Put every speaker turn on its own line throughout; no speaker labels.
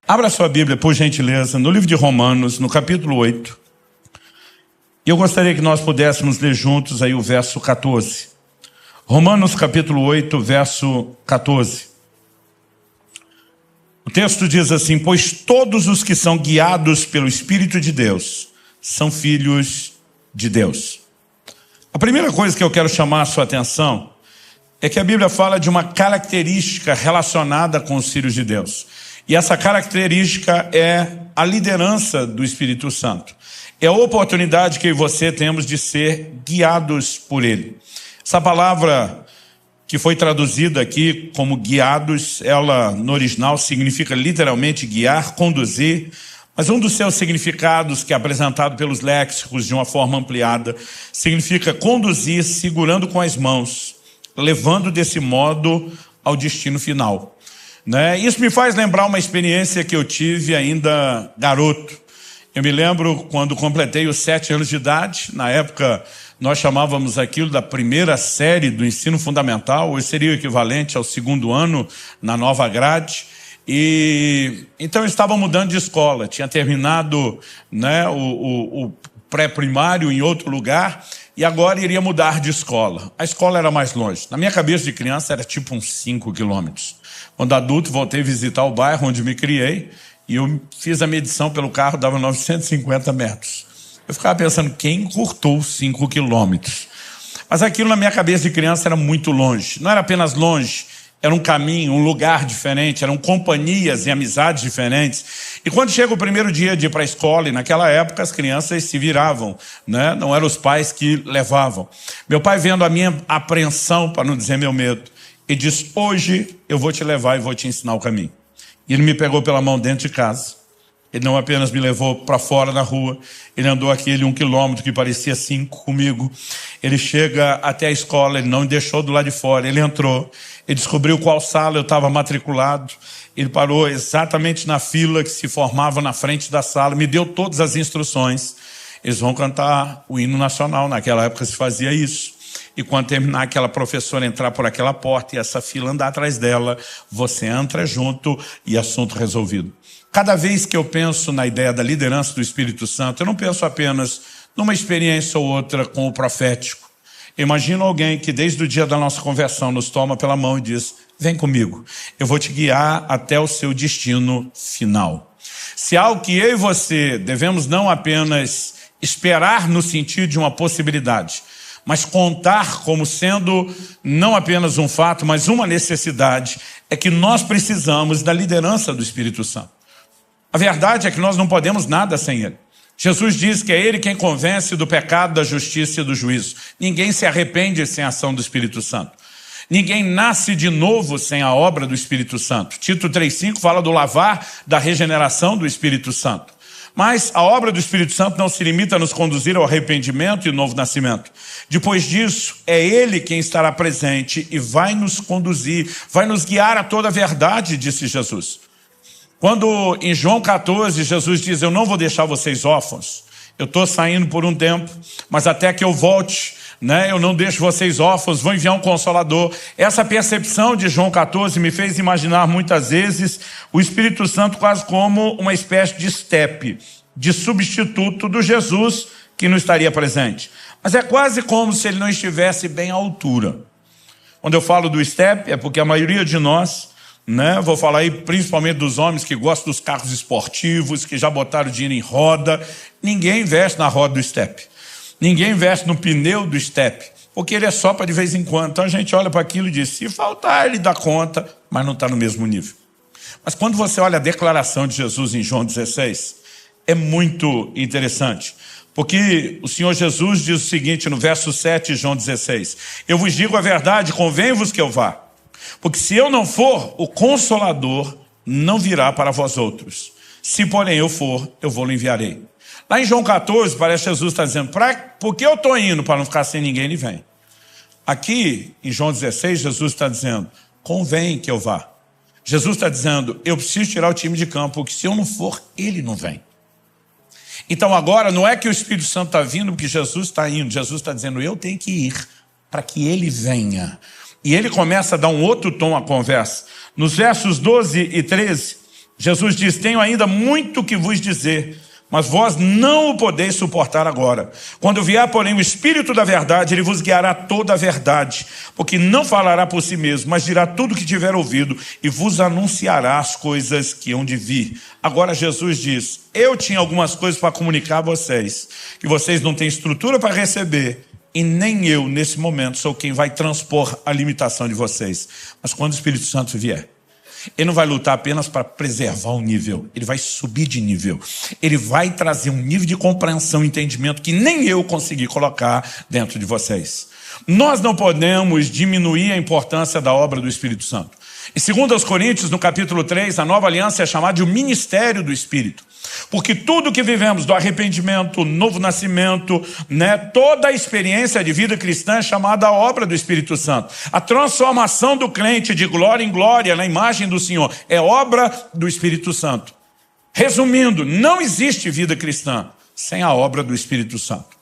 Abra sua Bíblia, por gentileza, no livro de Romanos, no capítulo 8. E eu gostaria que nós pudéssemos ler juntos aí o verso 14. Romanos capítulo 8, verso 14. O texto diz assim: pois todos os que são guiados pelo Espírito de Deus são filhos de Deus. A primeira coisa que eu quero chamar a sua atenção é que a Bíblia fala de uma característica relacionada com os filhos de Deus. E essa característica é a liderança do Espírito Santo. É a oportunidade que eu e você temos de ser guiados por Ele. Essa palavra que foi traduzida aqui como guiados, ela no original significa literalmente guiar, conduzir, mas um dos seus significados, que é apresentado pelos léxicos de uma forma ampliada, significa conduzir segurando com as mãos, levando desse modo ao destino final. Isso me faz lembrar uma experiência que eu tive ainda garoto. Eu me lembro quando completei os 7 anos de idade. Na época nós chamávamos aquilo da primeira série do ensino fundamental, hoje seria o equivalente ao 2º ano na nova grade. E então eu estava mudando de escola, tinha terminado o pré-primário em outro lugar e agora iria mudar de escola. A escola era mais longe. Na minha cabeça de criança era tipo uns 5 quilômetros. Quando adulto, voltei a visitar o bairro onde me criei e eu fiz a medição pelo carro, dava 950 metros. Eu ficava pensando, quem encurtou 5 quilômetros? Mas aquilo na minha cabeça de criança era muito longe. Não era apenas longe, era um caminho, um lugar diferente, eram companhias e amizades diferentes. E quando chega o primeiro dia de ir para a escola, e naquela época as crianças se viravam, não eram os pais que levavam. Meu pai, vendo a minha apreensão, para não dizer meu medo, e diz, hoje eu vou te levar e vou te ensinar o caminho. E ele me pegou pela mão dentro de casa. Ele não apenas me levou para fora na rua, ele andou aquele 1 quilômetro que parecia 5 comigo. Ele chega até a escola, ele não me deixou do lado de fora, ele entrou, ele descobriu qual sala eu estava matriculado, ele parou exatamente na fila que se formava na frente da sala, me deu todas as instruções. Eles vão cantar o hino nacional, naquela época se fazia isso. E quando terminar aquela professora entrar por aquela porta e essa fila andar atrás dela, você entra junto e assunto resolvido. Cada vez que eu penso na ideia da liderança do Espírito Santo, eu não penso apenas numa experiência ou outra com o profético. Imagino alguém que desde o dia da nossa conversão nos toma pela mão e diz, vem comigo, eu vou te guiar até o seu destino final. Se há algo que eu e você devemos não apenas esperar no sentido de uma possibilidade, mas contar como sendo não apenas um fato, mas uma necessidade, é que nós precisamos da liderança do Espírito Santo. A verdade é que nós não podemos nada sem Ele. Jesus diz que é Ele quem convence do pecado, da justiça e do juízo. Ninguém se arrepende sem a ação do Espírito Santo. Ninguém nasce de novo sem a obra do Espírito Santo. Tito 3,5 fala do lavar, da regeneração do Espírito Santo. Mas a obra do Espírito Santo não se limita a nos conduzir ao arrependimento e novo nascimento. Depois disso, é Ele quem estará presente e vai nos conduzir, vai nos guiar a toda a verdade, disse Jesus. Quando em João 14, Jesus diz, eu não vou deixar vocês órfãos, eu estou saindo por um tempo, mas até que eu volte, eu não deixo vocês órfãos, vou enviar um Consolador. Essa percepção de João 14 me fez imaginar muitas vezes o Espírito Santo quase como uma espécie de estepe, de substituto do Jesus que não estaria presente. Mas é quase como se ele não estivesse bem à altura. Quando eu falo do estepe, é porque a maioria de nós, vou falar aí principalmente dos homens que gostam dos carros esportivos, que já botaram dinheiro em roda, ninguém investe na roda do estepe. Ninguém investe no pneu do estepe, porque ele é só para de vez em quando. Então a gente olha para aquilo e diz, se faltar ele dá conta, mas não está no mesmo nível. Mas quando você olha a declaração de Jesus em João 16, é muito interessante. Porque o Senhor Jesus diz o seguinte no verso 7 de João 16, eu vos digo a verdade, convém-vos que eu vá. Porque se eu não for, o Consolador não virá para vós outros. Se porém eu for, eu vou-lhe enviarei. Lá em João 14, parece que Jesus está dizendo, por que eu estou indo para não ficar sem ninguém, ele vem. Aqui, em João 16, Jesus está dizendo, convém que eu vá. Jesus está dizendo, eu preciso tirar o time de campo, porque se eu não for, ele não vem. Então agora, não é que o Espírito Santo está vindo, porque Jesus está indo. Jesus está dizendo, eu tenho que ir para que ele venha. E ele começa a dar um outro tom à conversa. Nos versos 12 e 13, Jesus diz: tenho ainda muito que vos dizer, mas vós não o podeis suportar agora. Quando vier, porém, o Espírito da verdade, ele vos guiará toda a verdade, porque não falará por si mesmo, mas dirá tudo o que tiver ouvido e vos anunciará as coisas que hão de vir. Agora Jesus diz: eu tinha algumas coisas para comunicar a vocês, que vocês não têm estrutura para receber, e nem eu, nesse momento, sou quem vai transpor a limitação de vocês. Mas quando o Espírito Santo vier, ele não vai lutar apenas para preservar o nível, ele vai subir de nível. Ele vai trazer um nível de compreensão e entendimento que nem eu consegui colocar dentro de vocês. Nós não podemos diminuir a importância da obra do Espírito Santo. Em 2 Coríntios, no capítulo 3, a nova aliança é chamada de o ministério do Espírito. Porque tudo que vivemos do arrependimento, novo nascimento, toda a experiência de vida cristã é chamada a obra do Espírito Santo. A transformação do crente de glória em glória na imagem do Senhor é obra do Espírito Santo. Resumindo, não existe vida cristã sem a obra do Espírito Santo.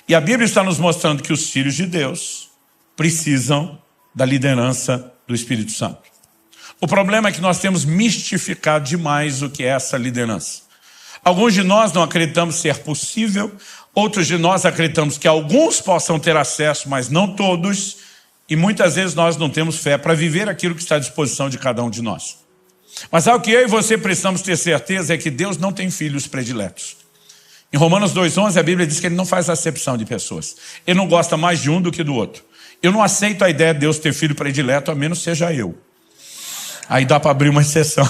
E a Bíblia está nos mostrando que os filhos de Deus precisam da liderança do Espírito Santo. O problema é que nós temos mistificado demais o que é essa liderança. Alguns de nós não acreditamos ser possível, outros de nós acreditamos que alguns possam ter acesso, mas não todos, e muitas vezes nós não temos fé para viver aquilo que está à disposição de cada um de nós. Mas algo que eu e você precisamos ter certeza é que Deus não tem filhos prediletos. Em Romanos 2,11 a Bíblia diz que ele não faz acepção de pessoas. Ele não gosta mais de um do que do outro. Eu não aceito a ideia de Deus ter filho predileto, a menos seja eu. Aí dá para abrir uma exceção.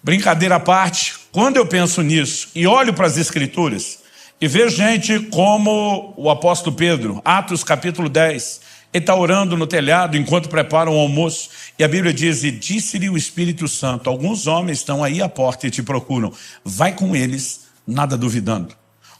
Brincadeira à parte, quando eu penso nisso e olho para as Escrituras e vejo gente como o apóstolo Pedro, Atos capítulo 10, ele está orando no telhado enquanto preparam o almoço e a Bíblia diz: e disse-lhe o Espírito Santo, alguns homens estão aí à porta e te procuram, vai com eles, nada duvidando.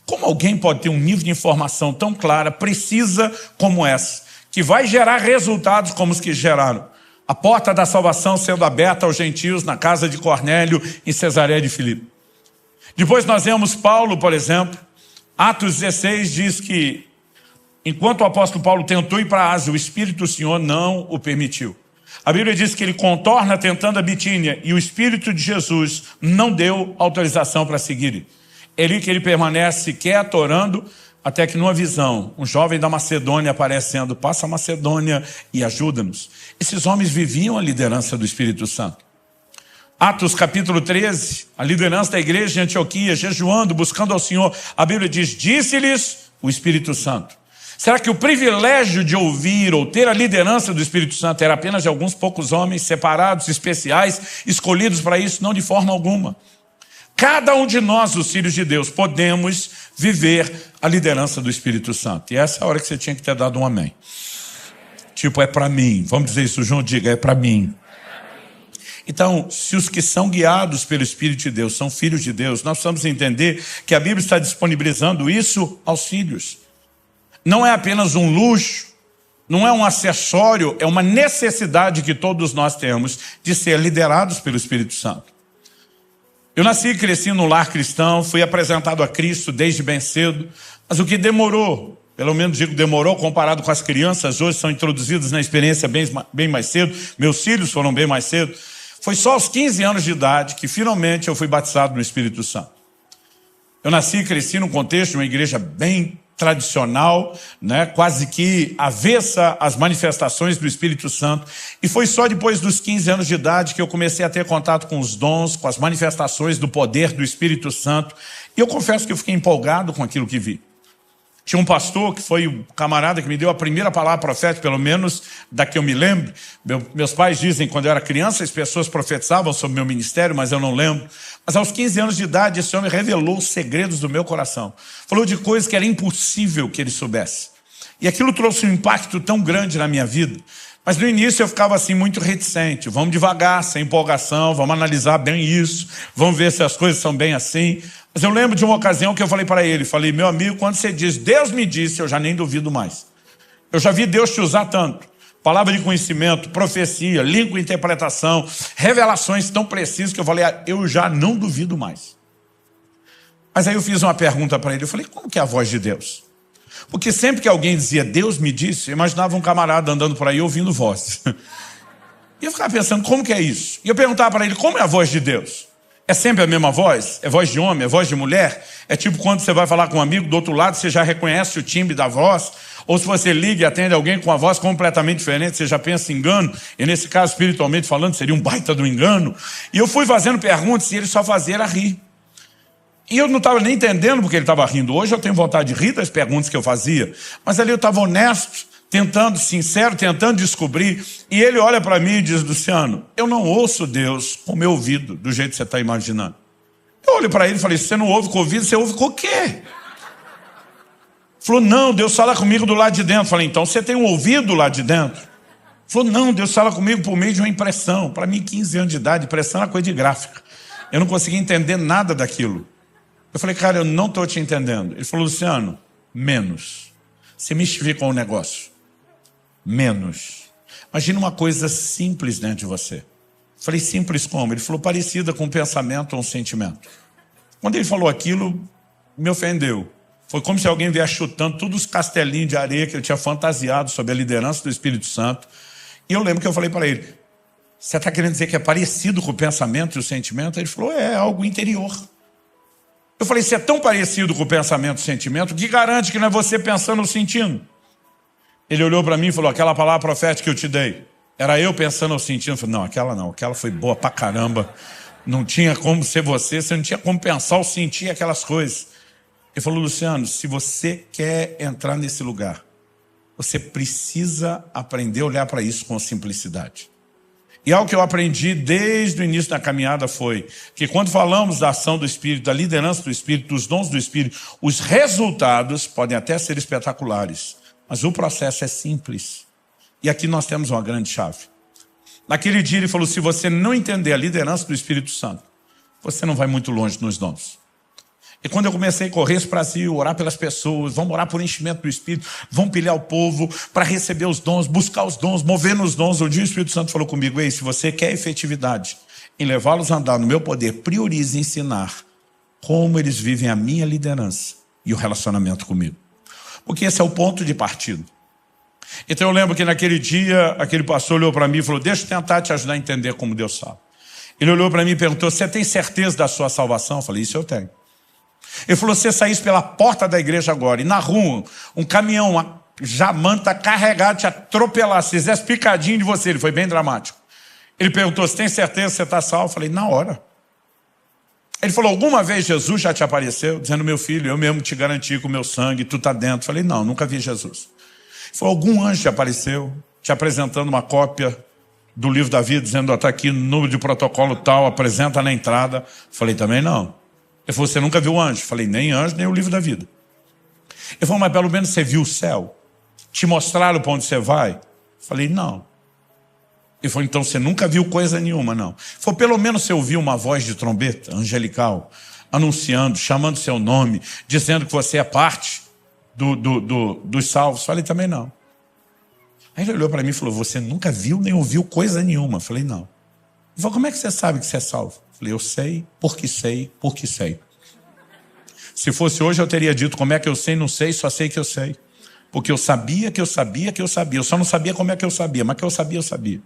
Como alguém pode ter um nível de informação tão clara, precisa como essa, que vai gerar resultados como os que geraram? A porta da salvação sendo aberta aos gentios na casa de Cornélio, em Cesareia de Filipe. Depois nós vemos Paulo, por exemplo. Atos 16 diz que, enquanto o apóstolo Paulo tentou ir para a Ásia, o Espírito do Senhor não o permitiu. A Bíblia diz que ele contorna tentando a Bitínia, e o Espírito de Jesus não deu autorização para seguir. É ali que ele permanece quieto, orando, até que numa visão, um jovem da Macedônia aparecendo: passa a Macedônia e ajuda-nos. Esses homens viviam a liderança do Espírito Santo. Atos capítulo 13, a liderança da igreja de Antioquia, jejuando, buscando ao Senhor. A Bíblia diz: disse-lhes o Espírito Santo. Será que o privilégio de ouvir ou ter a liderança do Espírito Santo era apenas de alguns poucos homens separados, especiais, escolhidos para isso? Não, de forma alguma. Cada um de nós, os filhos de Deus, podemos viver a liderança do Espírito Santo. E essa é a hora que você tinha que ter dado um amém. Tipo, é para mim. Vamos dizer isso junto? Diga, é para mim. Então, se os que são guiados pelo Espírito de Deus são filhos de Deus, nós precisamos entender que a Bíblia está disponibilizando isso aos filhos. Não é apenas um luxo, não é um acessório, é uma necessidade que todos nós temos de ser liderados pelo Espírito Santo. Eu nasci e cresci num lar cristão, fui apresentado a Cristo desde bem cedo, mas o que demorou, pelo menos digo demorou, comparado com as crianças, hoje são introduzidas na experiência bem mais cedo, meus filhos foram bem mais cedo, foi só aos 15 anos de idade que finalmente eu fui batizado no Espírito Santo. Eu nasci e cresci num contexto de uma igreja bem tradicional, quase que avessa às manifestações do Espírito Santo. E foi só depois dos 15 anos de idade que eu comecei a ter contato com os dons, com as manifestações do poder do Espírito Santo. E eu confesso que eu fiquei empolgado com aquilo que vi. Tinha um pastor que foi o camarada que me deu a primeira palavra profética, pelo menos da que eu me lembro. Meus pais dizem que quando eu era criança as pessoas profetizavam sobre meu ministério, mas eu não lembro. Mas aos 15 anos de idade esse homem revelou os segredos do meu coração. Falou de coisas que era impossível que ele soubesse. E aquilo trouxe um impacto tão grande na minha vida. Mas no início eu ficava assim muito reticente. Vamos devagar, sem empolgação, vamos analisar bem isso, vamos ver se as coisas são bem assim. Mas eu lembro de uma ocasião que eu falei para ele, falei: meu amigo, quando você diz Deus me disse, eu já nem duvido mais. Eu já vi Deus te usar tanto. Palavra de conhecimento, profecia, língua, interpretação, revelações tão precisas que eu falei: eu já não duvido mais. Mas aí eu fiz uma pergunta para ele, eu falei: como que é a voz de Deus? Porque sempre que alguém dizia Deus me disse, eu imaginava um camarada andando por aí ouvindo voz. E eu ficava pensando, como que é isso? E eu perguntava para ele, como é a voz de Deus? É sempre a mesma voz? É voz de homem? É voz de mulher? É tipo quando você vai falar com um amigo do outro lado, você já reconhece o timbre da voz? Ou se você liga e atende alguém com uma voz completamente diferente, você já pensa em engano? E nesse caso, espiritualmente falando, seria um baita do engano. E eu fui fazendo perguntas e ele só fazia era rir. E eu não estava nem entendendo porque ele estava rindo. Hoje eu tenho vontade de rir das perguntas que eu fazia. Mas ali eu estava honesto, sincero, tentando descobrir. E ele olha para mim e diz, Luciano, eu não ouço Deus com o meu ouvido, do jeito que você está imaginando. Eu olho para ele e falei, se você não ouve com o ouvido, você ouve com o quê? Falou, não, Deus fala comigo do lado de dentro. Falei, então você tem um ouvido lá de dentro? Falou, não, Deus fala comigo por meio de uma impressão. Para mim, 15 anos de idade, impressão é uma coisa de gráfica. Eu não conseguia entender nada daquilo. Eu falei, cara, eu não estou te entendendo. Ele falou, Luciano, menos. Você mistificou um negócio. Menos. Imagina uma coisa simples dentro de você. Eu falei, simples como? Ele falou, parecida com um pensamento ou um sentimento. Quando ele falou aquilo, me ofendeu. Foi como se alguém viesse chutando todos os castelinhos de areia que eu tinha fantasiado sobre a liderança do Espírito Santo. E eu lembro que eu falei para ele, você está querendo dizer que é parecido com o pensamento e o sentimento? Ele falou, é algo interior. Eu falei, se é tão parecido com o pensamento e o sentimento, que garante que não é você pensando ou sentindo? Ele olhou para mim e falou, aquela palavra profética que eu te dei, era eu pensando ou sentindo? Eu falei, não, aquela foi boa pra caramba. Não tinha como ser você não tinha como pensar ou sentir aquelas coisas. Ele falou, Luciano, se você quer entrar nesse lugar, você precisa aprender a olhar para isso com simplicidade. E algo que eu aprendi desde o início da caminhada foi que quando falamos da ação do Espírito, da liderança do Espírito, dos dons do Espírito, os resultados podem até ser espetaculares, mas o processo é simples. E aqui nós temos uma grande chave. Naquele dia ele falou, se você não entender a liderança do Espírito Santo, você não vai muito longe nos dons. E quando eu comecei a correr esse Brasil, orar pelas pessoas, vamos orar por enchimento do Espírito, vamos pilhar o povo para receber os dons, buscar os dons, mover nos dons. Um dia o Espírito Santo falou comigo, ei, se você quer efetividade em levá-los a andar no meu poder, priorize ensinar como eles vivem a minha liderança e o relacionamento comigo. Porque esse é o ponto de partida. Então eu lembro que naquele dia, aquele pastor olhou para mim e falou, deixa eu tentar te ajudar a entender como Deus fala. Ele olhou para mim e perguntou, você tem certeza da sua salvação? Eu falei, isso eu tenho. Ele falou, se você saísse pela porta da igreja agora e na rua, um caminhão, uma jamanta carregado te atropelar, se fizesse picadinho de você, ele foi bem dramático. Ele perguntou, você tem certeza que você está salvo? Eu falei, na hora. Ele falou, alguma vez Jesus já te apareceu? Dizendo, meu filho, eu mesmo te garanti com o meu sangue, tu está dentro. Eu falei, não, nunca vi Jesus. Ele falou, algum anjo te apareceu, te apresentando uma cópia do livro da vida, dizendo, está aqui no número de protocolo tal, apresenta na entrada. Eu falei, também não. Ele falou, você nunca viu anjo? Eu falei, nem anjo, nem o livro da vida. Ele falou, mas pelo menos você viu o céu? Te mostraram para onde você vai? Eu falei, não. Ele falou, então você nunca viu coisa nenhuma, não. Ele falou, pelo menos você ouviu uma voz de trombeta angelical, anunciando, chamando seu nome, dizendo que você é parte dos salvos? Eu falei, também não. Aí ele olhou para mim e falou, você nunca viu nem ouviu coisa nenhuma? Eu falei, não. Ele falou, como é que você sabe que você é salvo? Eu falei, eu sei, porque sei, porque sei. Se fosse hoje eu teria dito como é que eu sei, não sei, só sei que eu sei. Porque eu sabia que eu sabia que eu sabia. Eu só não sabia como é que eu sabia, mas que eu sabia, eu sabia.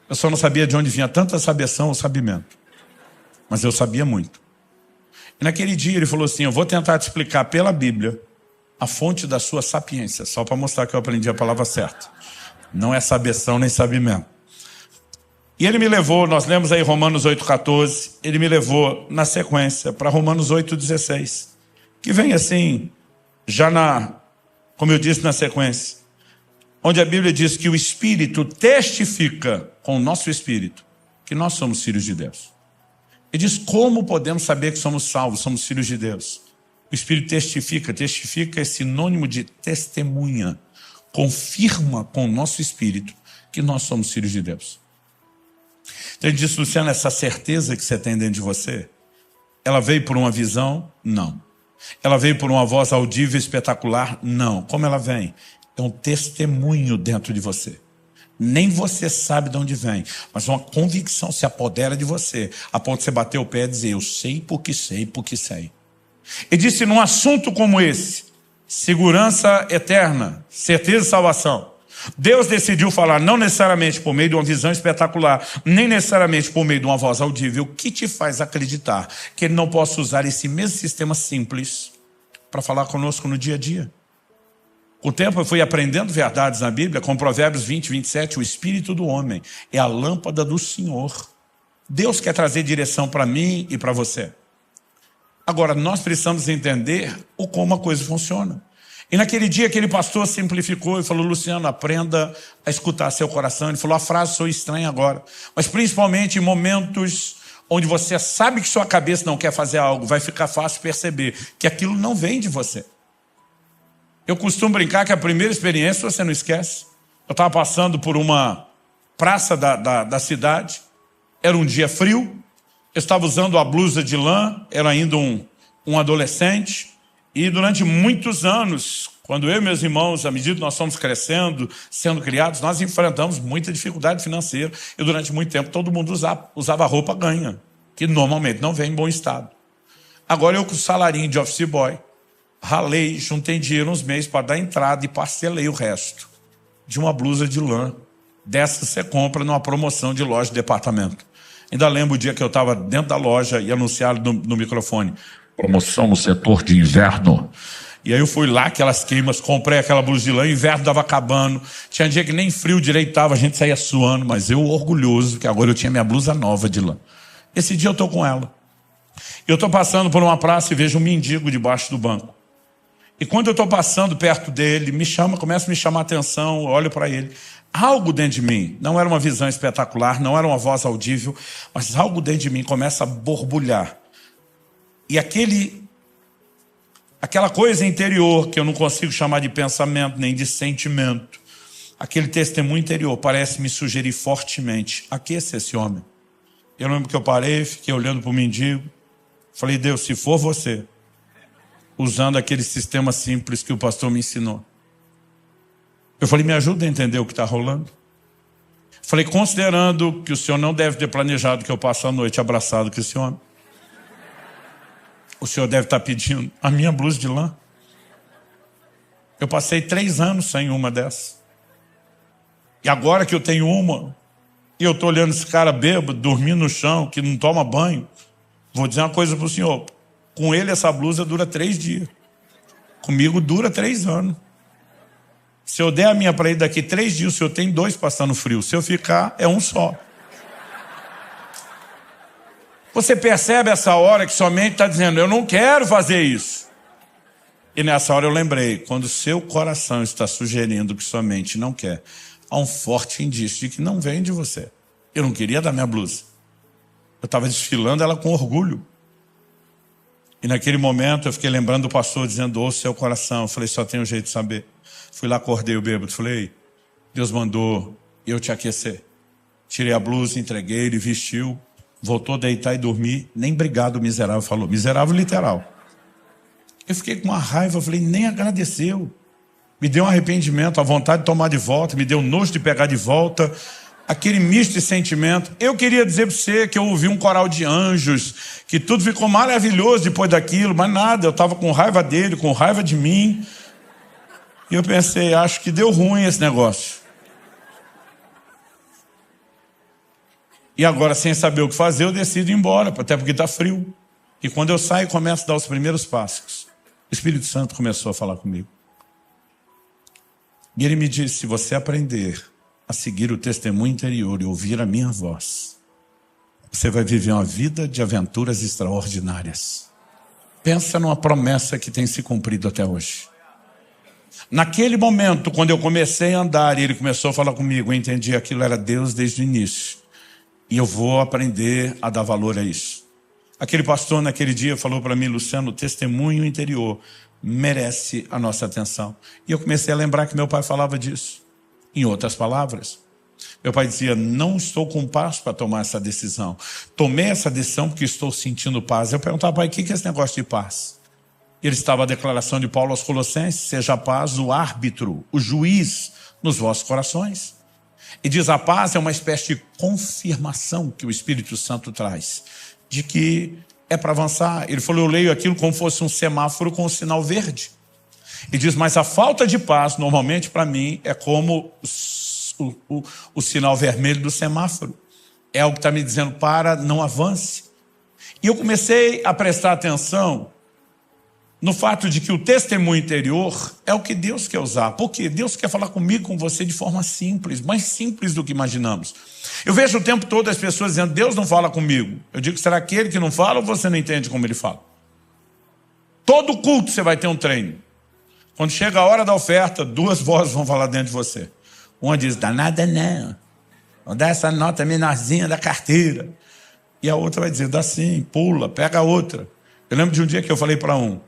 Eu só não sabia de onde vinha tanta sabeção ou sabimento. Mas eu sabia muito. E naquele dia ele falou assim, eu vou tentar te explicar pela Bíblia a fonte da sua sapiência, só para mostrar que eu aprendi a palavra certa. Não é sabeção nem sabimento. E ele me levou, nós lemos aí Romanos 8,14, ele me levou na sequência para Romanos 8,16, que vem assim, como eu disse, na sequência, onde a Bíblia diz que o Espírito testifica com o nosso Espírito que nós somos filhos de Deus. E diz como podemos saber que somos salvos, somos filhos de Deus. O Espírito testifica é sinônimo de testemunha, confirma com o nosso Espírito que nós somos filhos de Deus. Então ele disse, Luciano, essa certeza que você tem dentro de você, ela veio por uma visão? Não. Ela veio por uma voz audível espetacular? Não. Como ela vem? É um testemunho dentro de você. Nem você sabe de onde vem, mas uma convicção se apodera de você, a ponto de você bater o pé e dizer, eu sei porque sei, porque sei. Ele disse, num assunto como esse, segurança eterna, certeza de salvação, Deus decidiu falar não necessariamente por meio de uma visão espetacular, nem necessariamente por meio de uma voz audível. O que te faz acreditar que Ele não possa usar esse mesmo sistema simples para falar conosco no dia a dia? Com o tempo eu fui aprendendo verdades na Bíblia, com Provérbios 20, 27, o espírito do homem é a lâmpada do Senhor. Deus quer trazer direção para mim e para você. Agora, nós precisamos entender como a coisa funciona. E naquele dia, aquele pastor simplificou e falou: Luciano, aprenda a escutar seu coração. Ele falou: a frase sou estranha agora, mas principalmente em momentos onde você sabe que sua cabeça não quer fazer algo, vai ficar fácil perceber que aquilo não vem de você. Eu costumo brincar que a primeira experiência você não esquece. Eu estava passando por uma praça da cidade, era um dia frio, eu estava usando a blusa de lã, era ainda um adolescente, e durante muitos anos, quando eu e meus irmãos, à medida que nós fomos crescendo, sendo criados, nós enfrentamos muita dificuldade financeira, e durante muito tempo todo mundo usava roupa ganha, que normalmente não vem em bom estado. Agora eu com o salarinho de office boy, ralei, juntei dinheiro uns meses para dar entrada e parcelei o resto de uma blusa de lã. Dessa você compra numa promoção de loja de departamento. Ainda lembro o dia que eu estava dentro da loja e anunciaram no microfone: promoção no setor de inverno. E aí eu fui lá, aquelas queimas, comprei aquela blusa de lã, o inverno estava acabando. Tinha dia que nem frio direito estava, a gente saía suando, mas eu orgulhoso, que agora eu tinha minha blusa nova de lã. Esse dia eu estou com ela. Eu estou passando por uma praça e vejo um mendigo debaixo do banco. E quando eu estou passando perto dele, começa a me chamar a atenção, eu olho para ele. Algo dentro de mim, não era uma visão espetacular, não era uma voz audível, mas algo dentro de mim começa a borbulhar. E aquela coisa interior, que eu não consigo chamar de pensamento, nem de sentimento, aquele testemunho interior parece me sugerir fortemente: aqueça esse homem. Eu lembro que eu parei, fiquei olhando para o mendigo, falei: Deus, se for você, usando aquele sistema simples que o pastor me ensinou. Eu falei: me ajuda a entender o que está rolando. Falei: considerando que o senhor não deve ter planejado que eu passe a noite abraçado com esse homem, o senhor deve estar pedindo a minha blusa de lã. Eu passei 3 anos sem uma dessa. E agora que eu tenho uma, e eu estou olhando esse cara bêbado, dormindo no chão, que não toma banho, vou dizer uma coisa para o senhor: com ele essa blusa dura 3 dias. Comigo dura 3 anos. Se eu der a minha para ele daqui 3 dias, o senhor tem 2 passando frio. Se eu ficar, é um só. Você percebe essa hora que sua mente está dizendo: eu não quero fazer isso. E nessa hora eu lembrei: quando o seu coração está sugerindo que sua mente não quer, há um forte indício de que não vem de você. Eu não queria dar minha blusa. Eu estava desfilando ela com orgulho. E naquele momento eu fiquei lembrando do pastor dizendo: ouça o seu coração. Eu falei: só tem um jeito de saber. Fui lá, acordei o bêbado, falei: Deus mandou eu te aquecer. Tirei a blusa, entreguei, ele vestiu, voltou a deitar e dormir. Nem obrigado o miserável falou. Miserável literal. Eu fiquei com uma raiva, falei: nem agradeceu. Me deu um arrependimento, a vontade de tomar de volta, me deu nojo de pegar de volta, aquele misto de sentimento. Eu queria dizer para você que eu ouvi um coral de anjos, que tudo ficou maravilhoso depois daquilo, mas nada, eu estava com raiva dele, com raiva de mim. E eu pensei: acho que deu ruim esse negócio. E agora, sem saber o que fazer, eu decido ir embora, até porque está frio. E quando eu saio, começo a dar os primeiros passos. O Espírito Santo começou a falar comigo. E ele me disse: se você aprender a seguir o testemunho interior e ouvir a minha voz, você vai viver uma vida de aventuras extraordinárias. Pensa numa promessa que tem se cumprido até hoje. Naquele momento, quando eu comecei a andar e ele começou a falar comigo, eu entendi que aquilo era Deus desde o início. E eu vou aprender a dar valor a isso. Aquele pastor naquele dia falou para mim: Luciano, o testemunho interior merece a nossa atenção. E eu comecei a lembrar que meu pai falava disso. Em outras palavras, meu pai dizia: não estou com paz para tomar essa decisão. Tomei essa decisão porque estou sentindo paz. Eu perguntava: pai, o que é esse negócio de paz? Ele estava a declaração de Paulo aos Colossenses: seja a paz o árbitro, o juiz nos vossos corações. E diz: a paz é uma espécie de confirmação que o Espírito Santo traz, de que é para avançar. Ele falou: eu leio aquilo como fosse um semáforo com um sinal verde. E diz, mas a falta de paz, normalmente, para mim, é como o sinal vermelho do semáforo. É algo que está me dizendo, para, não avance. E eu comecei a prestar atenção no fato de que o testemunho interior é o que Deus quer usar. Porque Deus quer falar comigo, com você, de forma simples, mais simples do que imaginamos. Eu vejo o tempo todo as pessoas dizendo, Deus não fala comigo. Eu digo, será aquele que não fala ou você não entende como ele fala? Todo culto você vai ter um treino. Quando chega a hora da oferta, 2 vozes vão falar dentro de você. Uma diz, dá nada não. Vou dar essa nota menorzinha da carteira. E a outra vai dizer, dá sim, pula, pega a outra. Eu lembro de um dia que eu falei para um,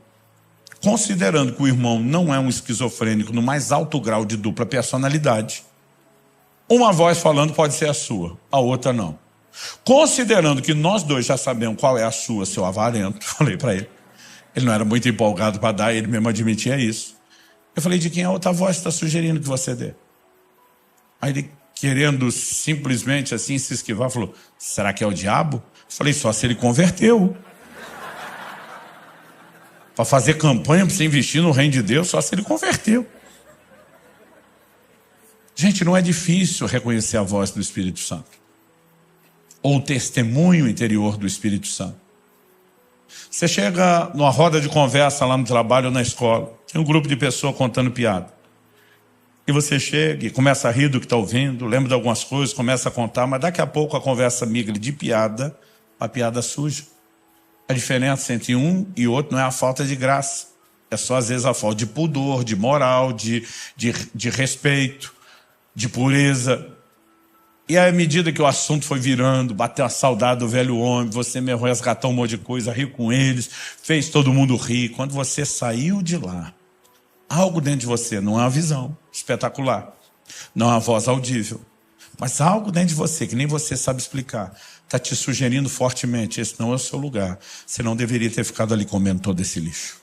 considerando que o irmão não é um esquizofrênico no mais alto grau de dupla personalidade, uma voz falando pode ser a sua, a outra não. Considerando que nós dois já sabemos qual é a sua, seu avarento, falei para ele. Ele não era muito empolgado para dar, ele mesmo admitia isso. Eu falei, de quem a outra voz está sugerindo que você dê? Aí ele, querendo simplesmente assim se esquivar, falou, será que é o diabo? Eu falei, só se ele converteu. Para fazer campanha, para você investir no reino de Deus, só se ele converteu. Gente, não é difícil reconhecer a voz do Espírito Santo. Ou o testemunho interior do Espírito Santo. Você chega numa roda de conversa lá no trabalho ou na escola, tem um grupo de pessoas contando piada. E você chega e começa a rir do que está ouvindo, lembra de algumas coisas, começa a contar, mas daqui a pouco a conversa migra de piada a piada suja. A diferença entre um e outro não é a falta de graça. É só, às vezes, a falta de pudor, de moral, de respeito, de pureza. E à medida que o assunto foi virando, bateu a saudade do velho homem, você mesmo resgatou um monte de coisa, riu com eles, fez todo mundo rir. Quando você saiu de lá, algo dentro de você, não é uma visão espetacular, não é uma voz audível, mas algo dentro de você, que nem você sabe explicar, está te sugerindo fortemente, esse não é o seu lugar. Você não deveria ter ficado ali comendo todo esse lixo.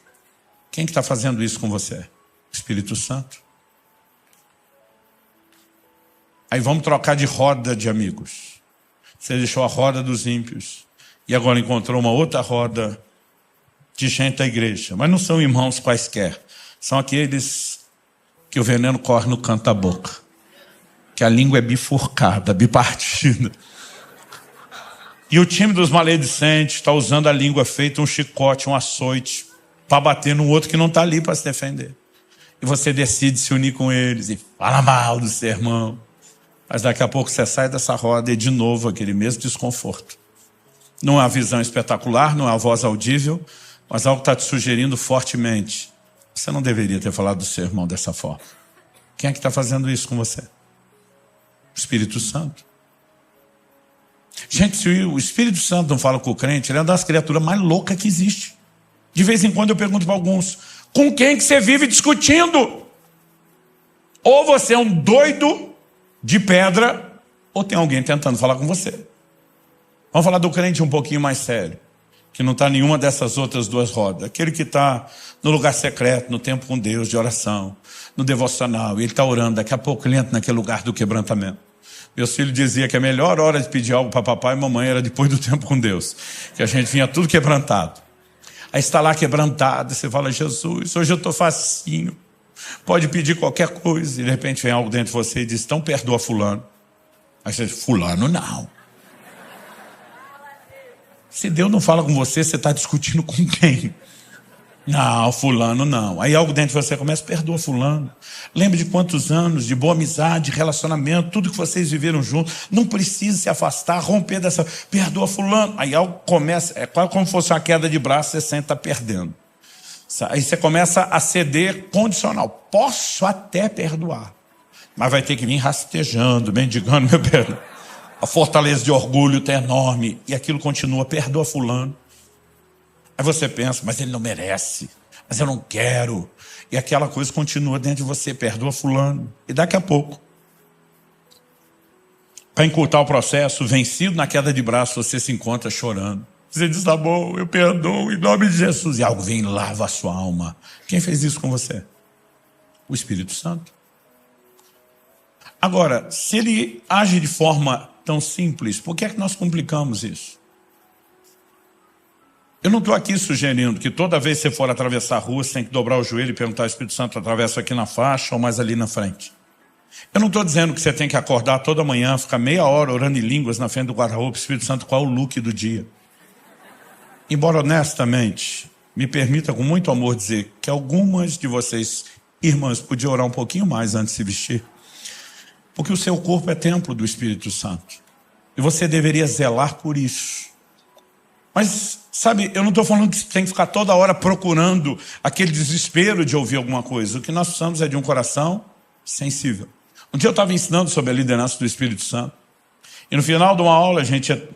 Quem que está fazendo isso com você? O Espírito Santo. Aí vamos trocar de roda de amigos. Você deixou a roda dos ímpios e agora encontrou uma outra roda de gente da igreja. Mas não são irmãos quaisquer. São aqueles que o veneno corre no canto da boca. Que a língua é bifurcada, bipartida. E o time dos maledicentes está usando a língua feita um chicote, um açoite, para bater no outro que não está ali para se defender. E você decide se unir com eles e fala mal do seu irmão. Mas daqui a pouco você sai dessa roda e de novo aquele mesmo desconforto. Não é uma visão espetacular, não é uma voz audível, mas algo está te sugerindo fortemente. Você não deveria ter falado do seu irmão dessa forma. Quem é que está fazendo isso com você? O Espírito Santo. Gente, se o Espírito Santo não fala com o crente, ele é uma das criaturas mais loucas que existe. De vez em quando eu pergunto para alguns, com quem que você vive discutindo? Ou você é um doido de pedra, ou tem alguém tentando falar com você. Vamos falar do crente um pouquinho mais sério, que não está em nenhuma dessas outras 2 rodas. Aquele que está no lugar secreto, no tempo com Deus, de oração, no devocional, e ele está orando, daqui a pouco ele entra naquele lugar do quebrantamento. Meus filhos diziam que a melhor hora de pedir algo para papai e mamãe era depois do tempo com Deus, que a gente vinha tudo quebrantado. Aí está lá quebrantado, você fala, Jesus, hoje eu estou facinho, pode pedir qualquer coisa, e de repente vem algo dentro de você e diz, então perdoa fulano. Aí você diz, fulano não. Se Deus não fala com você, você está discutindo com quem? Não, fulano não. Aí algo dentro de você começa, perdoa fulano. Lembre de quantos anos de boa amizade, relacionamento, tudo que vocês viveram juntos. Não precisa se afastar, romper dessa, perdoa fulano. Aí algo começa, é quase como se fosse uma queda de braço, você sente, está perdendo. Aí você começa a ceder condicional. Posso até perdoar, mas vai ter que vir rastejando, mendigando meu perdão. A fortaleza de orgulho está enorme e aquilo continua, perdoa fulano. Aí você pensa, mas ele não merece, mas eu não quero. E aquela coisa continua dentro de você, perdoa fulano. E daqui a pouco, para encurtar o processo, vencido na queda de braço, você se encontra chorando. Você diz, tá bom, eu perdoo em nome de Jesus. E algo vem e lava a sua alma. Quem fez isso com você? O Espírito Santo. Agora, se ele age de forma tão simples, por que é que nós complicamos isso? Eu não estou aqui sugerindo que toda vez que você for atravessar a rua, você tem que dobrar o joelho e perguntar ao Espírito Santo, atravessa aqui na faixa ou mais ali na frente. Eu não estou dizendo que você tem que acordar toda manhã, ficar meia hora orando em línguas na frente do guarda-roupa, Espírito Santo, qual é o look do dia. Embora honestamente, me permita com muito amor dizer que algumas de vocês, irmãs, podiam orar um pouquinho mais antes de se vestir. Porque o seu corpo é templo do Espírito Santo. E você deveria zelar por isso. Mas, sabe, eu não estou falando que você tem que ficar toda hora procurando aquele desespero de ouvir alguma coisa. O que nós precisamos é de um coração sensível. Um dia eu estava ensinando sobre a liderança do Espírito Santo. E no final de uma aula,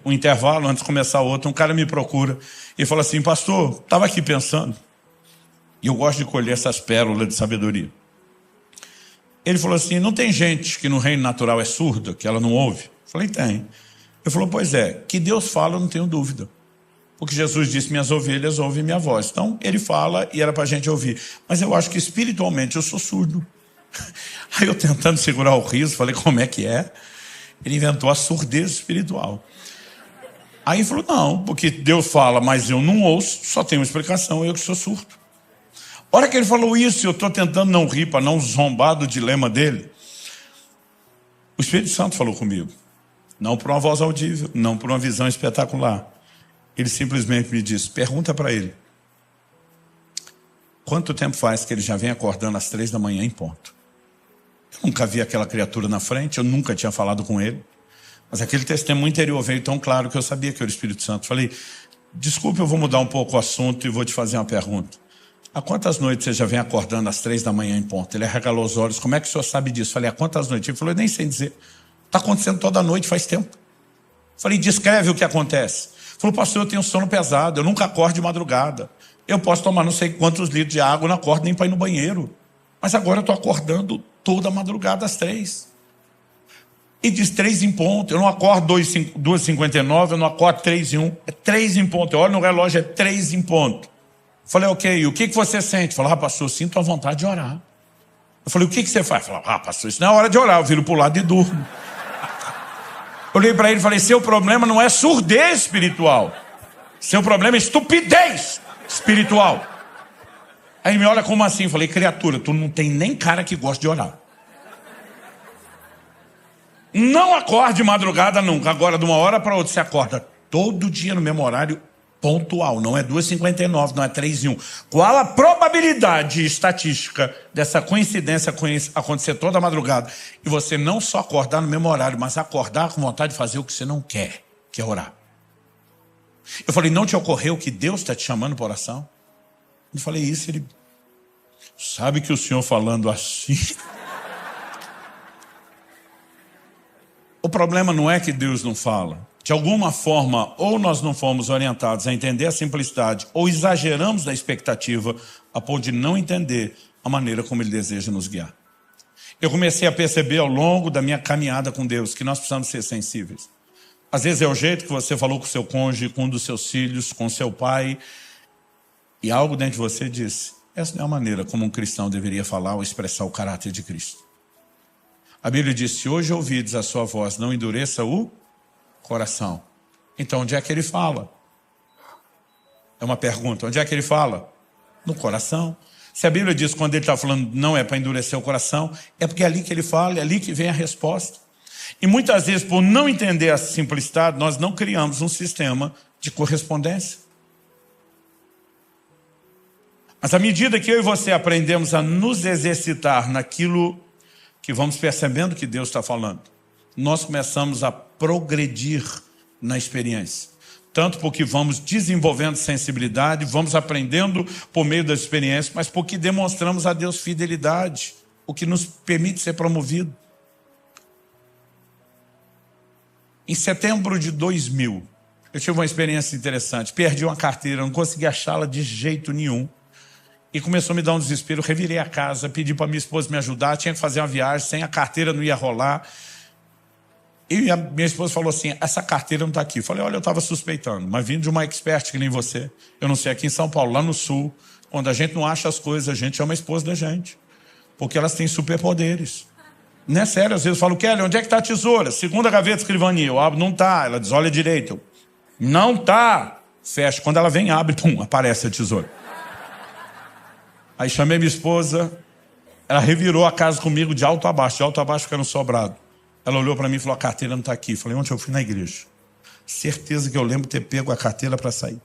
um intervalo, antes de começar outra, um cara me procura e fala assim, pastor, estava aqui pensando. E eu gosto de colher essas pérolas de sabedoria. Ele falou assim, não tem gente que no reino natural é surda, que ela não ouve? Eu falei, tem. Ele falou, pois é, que Deus fala, eu não tenho dúvida. Porque Jesus disse, minhas ovelhas ouvem minha voz. Então, ele fala e era para a gente ouvir. Mas eu acho que espiritualmente eu sou surdo. Aí eu tentando segurar o riso, falei, como é que é? Ele inventou a surdez espiritual. Aí ele falou, não, porque Deus fala, mas eu não ouço, só tem uma explicação, eu que sou surdo. A hora que ele falou isso, eu estou tentando não rir, para não zombar do dilema dele. O Espírito Santo falou comigo. Não por uma voz audível, não por uma visão espetacular. Ele simplesmente me disse, pergunta para ele. Quanto tempo faz que ele já vem acordando às 3 da manhã em ponto? Eu nunca vi aquela criatura na frente, eu nunca tinha falado com ele. Mas aquele testemunho interior veio tão claro que eu sabia que era o Espírito Santo. Falei, desculpe, eu vou mudar um pouco o assunto e vou te fazer uma pergunta. Há quantas noites você já vem acordando às 3 da manhã em ponto? Ele arregalou os olhos, como é que o senhor sabe disso? Falei, há quantas noites? Ele falou, eu nem sei dizer. Está acontecendo toda noite, faz tempo. Falei, descreve o que acontece. Falou, pastor, eu tenho sono pesado, eu nunca acordo de madrugada. Eu posso tomar não sei quantos litros de água, eu não acordo nem para ir no banheiro. Mas agora eu estou acordando toda madrugada às 3. E diz 3 em ponto. Eu não acordo 2h59, eu não acordo 3h01. É 3 em ponto. Eu olho no relógio, é 3 em ponto. Falei, ok, e o que você sente? Falei, pastor, eu sinto a vontade de orar. Eu falei, o que você faz? Falei, pastor, isso não é hora de orar, eu viro para o lado e durmo. Olhei para ele e falei, seu problema não é surdez espiritual. Seu problema é estupidez espiritual. Aí ele me olha como assim? Falei, criatura, tu não tem nem cara que gosta de orar. Não acorde de madrugada nunca. Agora, de uma hora para outra, você acorda todo dia no mesmo horário pontual. Não é 2h59, não é 3h01. Qual a probabilidade estatística dessa coincidência acontecer toda a madrugada? E você não só acordar no mesmo horário, mas acordar com vontade de fazer o que você não quer, que é orar. Eu falei, não te ocorreu que Deus está te chamando para oração? Eu falei isso, ele... Sabe que o senhor falando assim... O problema não é que Deus não fala. De alguma forma, ou nós não fomos orientados a entender a simplicidade, ou exageramos na expectativa a ponto de não entender a maneira como Ele deseja nos guiar. Eu comecei a perceber ao longo da minha caminhada com Deus que nós precisamos ser sensíveis. Às vezes é o jeito que você falou com o seu cônjuge, com um dos seus filhos, com o seu pai, e algo dentro de você disse, essa não é a maneira como um cristão deveria falar ou expressar o caráter de Cristo. A Bíblia diz, se hoje ouvides a sua voz, não endureça o coração. Então, onde é que ele fala? É uma pergunta, onde é que ele fala? No coração. Se a Bíblia diz, quando ele está falando, não é para endurecer o coração, é porque é ali que ele fala, é ali que vem a resposta. E muitas vezes, por não entender a simplicidade, nós não criamos um sistema de correspondência. Mas à medida que eu e você aprendemos a nos exercitar naquilo que vamos percebendo que Deus está falando, nós começamos a progredir na experiência. Tanto porque vamos desenvolvendo sensibilidade, vamos aprendendo por meio das experiências, mas porque demonstramos a Deus fidelidade, o que nos permite ser promovido. Em setembro de 2000, eu tive uma experiência interessante. Perdi uma carteira, não consegui achá-la de jeito nenhum. E começou a me dar um desespero, revirei a casa, pedi para minha esposa me ajudar, tinha que fazer uma viagem, sem a carteira não ia rolar. E a minha esposa falou assim, essa carteira não está aqui. Eu falei, olha, eu estava suspeitando, mas vindo de uma expert que nem você, eu não sei, aqui em São Paulo, lá no sul, quando a gente não acha as coisas, a gente chama a esposa da gente, porque elas têm superpoderes. Não é sério, às vezes eu falo, Kelly, onde é que está a tesoura? Segunda gaveta, escrivania. Eu abro, não está. Ela diz, olha direito. Não está. fecha. Quando ela vem, abre, pum, aparece a tesoura. Aí chamei minha esposa, ela revirou a casa comigo de alto a baixo ficando sobrado. Ela olhou para mim e falou, a carteira não está aqui. Falei, ontem eu fui na igreja. Certeza que eu lembro ter pego a carteira para sair.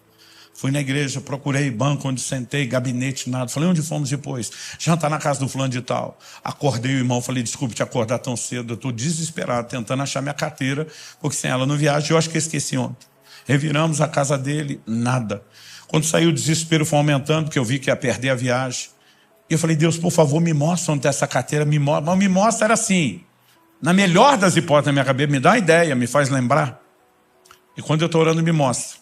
Fui na igreja, procurei banco onde sentei, gabinete, nada. Falei, onde fomos depois? Jantar na casa do fulano de tal. Acordei o irmão, falei, desculpe te acordar tão cedo. Eu estou desesperado, tentando achar minha carteira, porque sem ela não viajo. Eu acho que eu esqueci ontem. Reviramos a casa dele, nada. Quando saiu o desespero foi aumentando, porque eu vi que ia perder a viagem. E eu falei, Deus, por favor, me mostra onde está essa carteira. Me mostra. Mas me mostra era assim, na melhor das hipóteses na minha cabeça, me dá uma ideia, me faz lembrar. E quando eu estou orando, me mostra.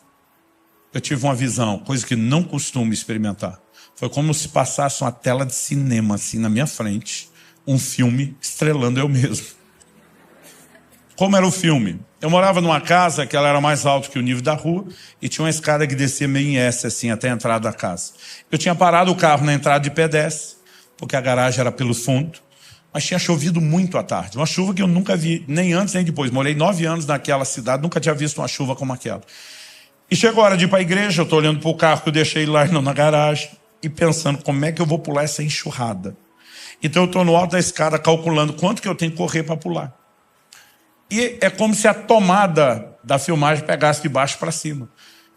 Eu tive uma visão, coisa que não costumo experimentar. Foi como se passasse uma tela de cinema, assim, na minha frente, um filme estrelando eu mesmo. Como era o filme? Eu morava numa casa que ela era mais alta que o nível da rua e tinha uma escada que descia meio em S, assim, até a entrada da casa. Eu tinha parado o carro na entrada de pedestre, porque a garagem era pelo fundo, mas tinha chovido muito à tarde. Uma chuva que eu nunca vi, nem antes nem depois. Morei 9 anos naquela cidade, nunca tinha visto uma chuva como aquela. E chegou a hora de ir para a igreja, eu estou olhando para o carro que eu deixei lá na garagem e pensando como é que eu vou pular essa enxurrada. Então eu estou no alto da escada calculando quanto que eu tenho que correr para pular. E é como se a tomada da filmagem pegasse de baixo para cima.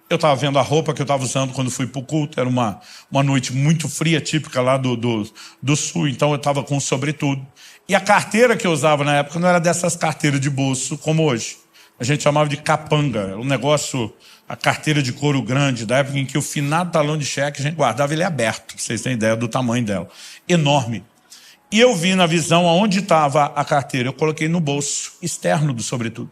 Eu estava vendo a roupa que eu estava usando quando fui para o culto, era uma noite muito fria, típica lá do sul, então eu estava com sobretudo. E a carteira que eu usava na época não era dessas carteiras de bolso como hoje. A gente chamava de capanga, um negócio, a carteira de couro grande, da época em que o finado talão de cheque a gente guardava ele aberto, pra vocês terem ideia do tamanho dela. Enorme. E eu vi na visão aonde estava a carteira, eu coloquei no bolso externo do sobretudo.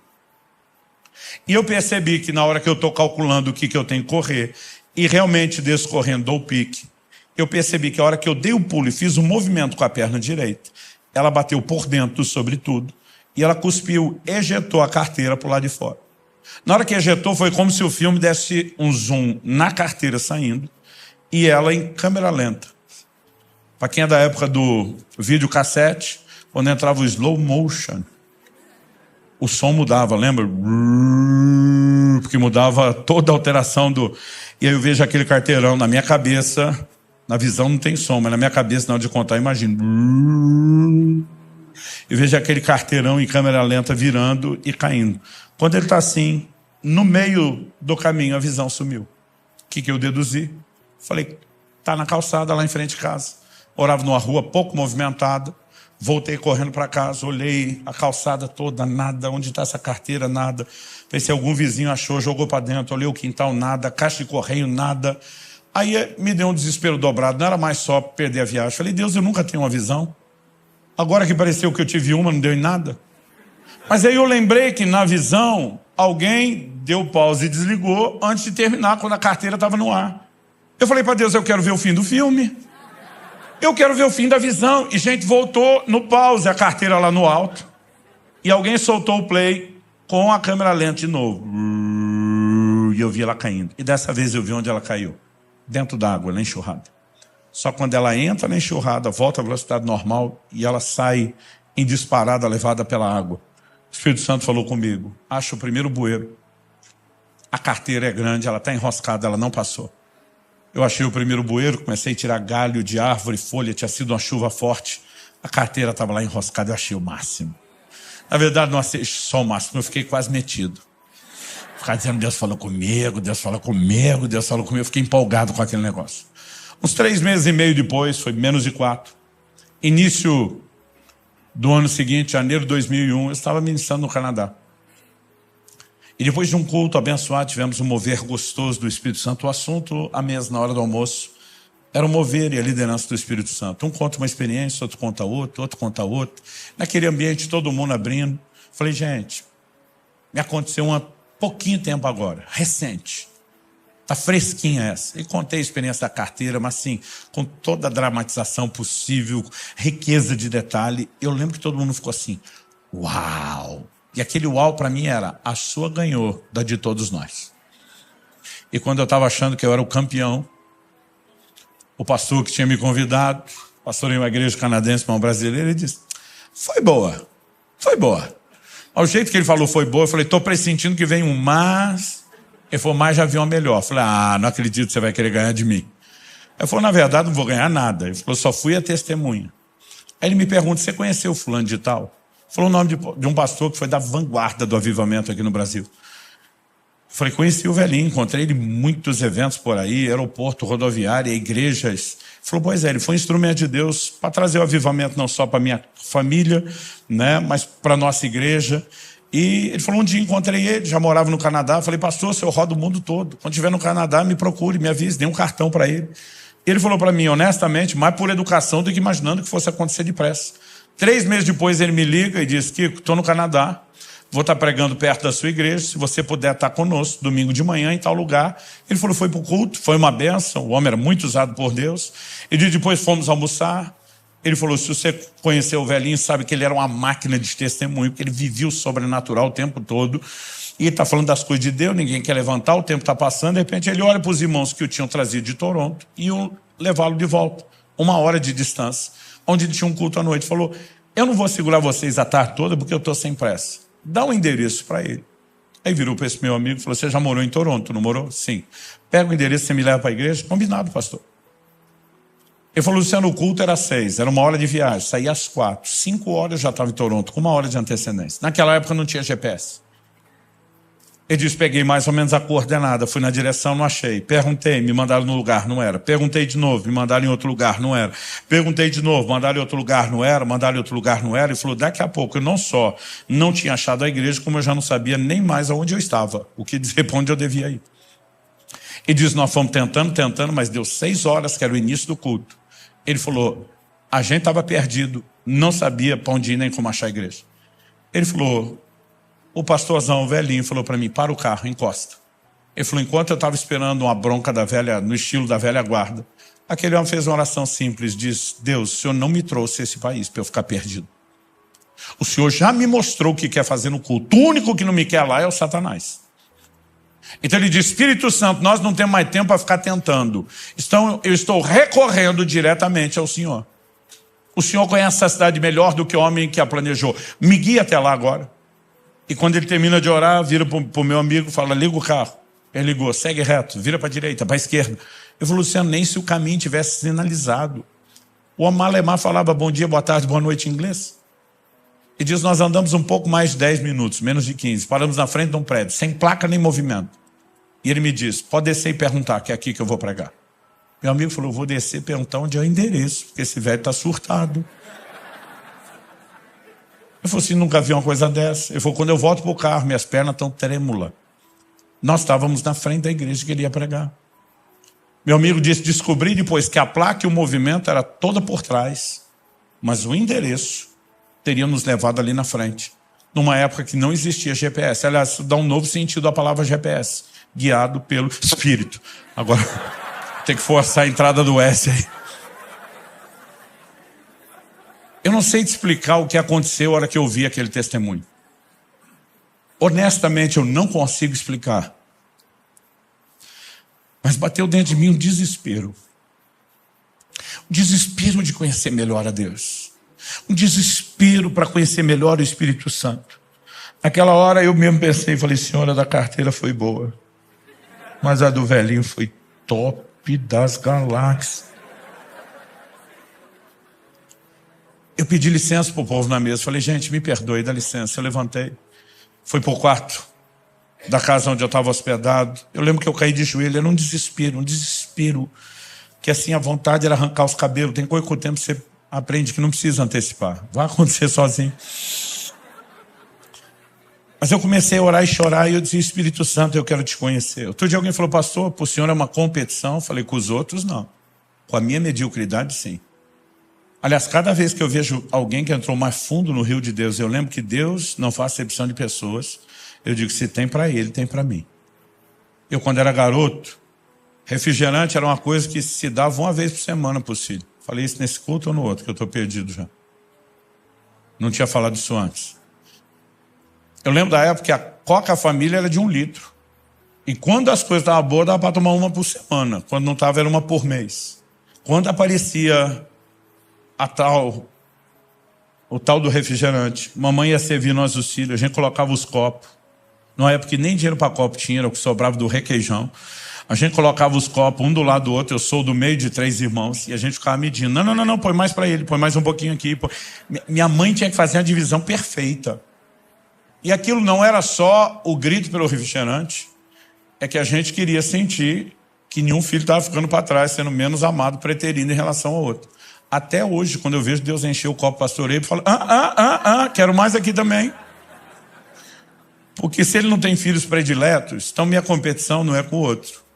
E eu percebi que na hora que eu estou calculando o que eu tenho que correr, e realmente descorrendo dou o pique, eu percebi que a hora que eu dei o pulo e fiz um movimento com a perna direita, ela bateu por dentro do sobretudo, e ela cuspiu, ejetou a carteira para o lado de fora. Na hora que ejetou, foi como se o filme desse um zoom na carteira saindo, e ela em câmera lenta. Para quem é da época do videocassete, quando entrava o slow motion, o som mudava, lembra? Porque mudava toda a alteração do... E aí eu vejo aquele carteirão na minha cabeça, na visão não tem som, mas na minha cabeça, na hora de contar, eu imagino. Eu vejo aquele carteirão em câmera lenta virando e caindo. Quando ele está assim, no meio do caminho, a visão sumiu. O que eu deduzi? Falei, tá na calçada lá em frente de casa. Morava numa rua pouco movimentada. Voltei correndo para casa, olhei a calçada toda, nada. Onde está essa carteira? Nada. Pensei, algum vizinho achou, jogou para dentro. Olhei o quintal, nada. Caixa de correio, nada. Aí me deu um desespero dobrado. Não era mais só perder a viagem. Falei, Deus, eu nunca tenho uma visão. Agora que pareceu que eu tive uma, não deu em nada. Mas aí eu lembrei que na visão, alguém deu pause e desligou antes de terminar, quando a carteira estava no ar. Eu falei para Deus, eu quero ver o fim do filme. Eu quero ver o fim da visão. E, gente, voltou no pause, a carteira lá no alto. E alguém soltou o play com a câmera lenta de novo. E eu vi ela caindo. E dessa vez eu vi onde ela caiu. Dentro d'água, na enxurrada. Só quando ela entra na enxurrada, volta à velocidade normal e ela sai em disparada, levada pela água. O Espírito Santo falou comigo, acha o primeiro bueiro. A carteira é grande, ela está enroscada, ela não passou. Eu achei o primeiro bueiro, comecei a tirar galho de árvore, folha, tinha sido uma chuva forte. A carteira estava lá enroscada, eu achei o máximo. Na verdade, não achei só o máximo, eu fiquei quase metido. Ficar dizendo, Deus falou comigo, Deus falou comigo, Deus falou comigo. Eu fiquei empolgado com aquele negócio. Uns 3 meses e meio depois, foi menos de 4. Início do ano seguinte, janeiro de 2001, eu estava ministrando no Canadá. E depois de um culto abençoado, tivemos um mover gostoso do Espírito Santo. O assunto, à mesa, na hora do almoço, era o mover e a liderança do Espírito Santo. Um conta uma experiência, outro conta outra, outro conta outra. Naquele ambiente, todo mundo abrindo. Falei, gente, me aconteceu há pouquinho tempo agora, recente. Está fresquinha essa. E contei a experiência da carteira, mas assim, com toda a dramatização possível, riqueza de detalhe. Eu lembro que todo mundo ficou assim, uau! E aquele uau para mim era, a sua ganhou da de todos nós. E quando eu estava achando que eu era o campeão, o pastor que tinha me convidado, pastor em uma igreja canadense, para um brasileiro, ele disse, foi boa, foi boa. Ao jeito que ele falou foi boa, eu falei, estou pressentindo que vem um mas... Ele falou, mas já vi uma melhor. Eu falei, não acredito que você vai querer ganhar de mim. Ele falou, na verdade, não vou ganhar nada. Ele falou, só fui a testemunha. Aí ele me pergunta, você conheceu o fulano de tal? Falou o nome de um pastor que foi da vanguarda do avivamento aqui no Brasil. Eu falei, conheci o velhinho, encontrei ele em muitos eventos por aí, aeroporto, rodoviária, igrejas. Ele falou, pois é, ele foi um instrumento de Deus para trazer o avivamento não só para minha família, né, mas para a nossa igreja. E ele falou, um dia encontrei ele, já morava no Canadá. Falei, pastor, o senhor roda o mundo todo. Quando estiver no Canadá, me procure, me avise, dê um cartão para ele. Ele falou para mim, honestamente, mais por educação do que imaginando que fosse acontecer depressa. 3 meses depois ele me liga e diz, Kiko, estou no Canadá, vou estar pregando perto da sua igreja, se você puder estar conosco, domingo de manhã, em tal lugar. Ele falou, foi para o culto, foi uma bênção, o homem era muito usado por Deus. E depois fomos almoçar. Ele falou, se você conheceu o velhinho, sabe que ele era uma máquina de testemunho, porque ele vivia o sobrenatural o tempo todo. E ele está falando das coisas de Deus, ninguém quer levantar, o tempo está passando, de repente ele olha para os irmãos que o tinham trazido de Toronto e iam levá-lo de volta, 1 hora de distância, onde ele tinha um culto à noite. Falou, eu não vou segurar vocês a tarde toda porque eu estou sem pressa. Dá um endereço para ele. Aí virou para esse meu amigo e falou, você já morou em Toronto, não morou? Sim. Pega o endereço, você me leva para a igreja? Combinado, pastor. Ele falou, Luciano, o culto era 6, era 1 hora de viagem, saía às 4. 5 horas eu já estava em Toronto, com 1 hora de antecedência. Naquela época não tinha GPS. Ele disse, peguei mais ou menos a coordenada, fui na direção, não achei. Perguntei, me mandaram no lugar, não era. Perguntei de novo, me mandaram em outro lugar, não era. Perguntei de novo, mandaram em outro lugar, não era. Mandaram em outro lugar, não era. Ele falou, daqui a pouco eu não só não tinha achado a igreja, como eu já não sabia nem mais aonde eu estava, o que dizer para onde eu devia ir. Ele disse, nós fomos tentando, mas deu 6 horas, que era o início do culto. Ele falou, a gente estava perdido, não sabia para onde ir nem como achar a igreja. Ele falou, o pastorzão, o velhinho, falou para mim, para o carro, encosta. Ele falou, enquanto eu estava esperando uma bronca da velha, no estilo da velha guarda, aquele homem fez uma oração simples, diz, Deus, o Senhor não me trouxe esse país para eu ficar perdido. O Senhor já me mostrou o que quer fazer no culto. O único que não me quer lá é o Satanás. Então ele diz, Espírito Santo, nós não temos mais tempo para ficar tentando. Então eu estou recorrendo diretamente ao Senhor. O Senhor conhece essa cidade melhor do que o homem que a planejou. Me guia até lá agora. E quando ele termina de orar, vira para o meu amigo e fala, liga o carro. Ele ligou, segue reto, vira para a direita, para a esquerda. Eu falei, Luciano, nem se o caminho tivesse sinalizado. O homem alemão falava bom dia, boa tarde, boa noite em inglês. E diz, nós andamos um pouco mais de 10 minutos, menos de 15. Paramos na frente de um prédio, sem placa nem movimento. E ele me diz, pode descer e perguntar, que é aqui que eu vou pregar. Meu amigo falou, vou descer e perguntar onde é o endereço, porque esse velho está surtado. Eu falei assim, nunca vi uma coisa dessa. Ele falou, quando eu volto para o carro, minhas pernas estão trêmulas. Nós estávamos na frente da igreja que ele ia pregar. Meu amigo disse, descobri depois que a placa e o movimento era toda por trás, mas o endereço teria nos levado ali na frente, numa época que não existia GPS. Aliás, isso dá um novo sentido à palavra GPS, guiado pelo Espírito. Agora, tem que forçar a entrada do S aí. Eu não sei te explicar o que aconteceu na hora que eu vi aquele testemunho. Honestamente, eu não consigo explicar. Mas bateu dentro de mim um desespero. Um desespero de conhecer melhor a Deus. Um desespero para conhecer melhor o Espírito Santo. Naquela hora eu mesmo pensei, falei, senhora, da carteira foi boa. Mas a do velhinho foi top das galáxias. Eu pedi licença para o povo na mesa. Falei, gente, me perdoe, dá licença. Eu levantei. Fui para o quarto da casa onde eu estava hospedado. Eu lembro que eu caí de joelho. Era um desespero. Que assim, a vontade era arrancar os cabelos. Tem coisa que com o tempo você aprende que não precisa antecipar. Vai acontecer sozinho. Mas eu comecei a orar e chorar. E eu disse, Espírito Santo, eu quero te conhecer. Outro dia alguém falou, pastor, para o senhor é uma competição? Eu falei, com os outros, não. Com a minha mediocridade, sim. Aliás, cada vez que eu vejo alguém que entrou mais fundo no rio de Deus, eu lembro que Deus não faz acepção de pessoas. Eu digo, se tem para ele, tem para mim. Eu, quando era garoto, refrigerante era uma coisa que se dava uma vez por semana para os filhos. Falei isso nesse culto ou no outro, que eu estou perdido já. Não tinha falado isso antes. Eu lembro da época que a Coca Família era de 1 litro. E quando as coisas estavam boas, dava para tomar uma por semana. Quando não estava, era uma por mês. Quando aparecia o tal do refrigerante, mamãe ia servir nós os filhos, a gente colocava os copos, numa época que nem dinheiro para copo tinha, era o que sobrava do requeijão. A gente colocava os copos um do lado do outro, eu sou do meio de 3 irmãos, e a gente ficava medindo. Não, põe mais para ele, põe mais um pouquinho aqui. Minha mãe tinha que fazer a divisão perfeita. E aquilo não era só o grito pelo refrigerante, é que a gente queria sentir que nenhum filho estava ficando para trás, sendo menos amado, preterindo em relação ao outro. Até hoje, quando eu vejo Deus encher o copo pastoreio, eu falo, quero mais aqui também. Porque se ele não tem filhos prediletos, então minha competição não é com o outro.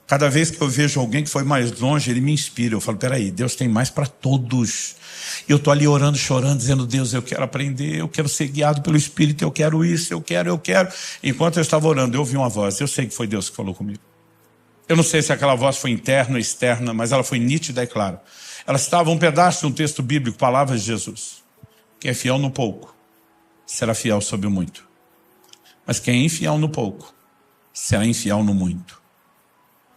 Cada vez que eu vejo alguém que foi mais longe, ele me inspira. Eu falo, peraí, Deus tem mais para todos. E eu estou ali orando, chorando, dizendo, Deus, eu quero aprender, eu quero ser guiado pelo Espírito, eu quero isso, eu quero. Enquanto eu estava orando, eu ouvi uma voz. Eu sei que foi Deus que falou comigo. Eu não sei se aquela voz foi interna ou externa, mas ela foi nítida e clara. Ela estava um pedaço de um texto bíblico, palavras de Jesus. Quem é fiel no pouco, será fiel sobre o muito. Mas quem é infiel no pouco, será infiel no muito.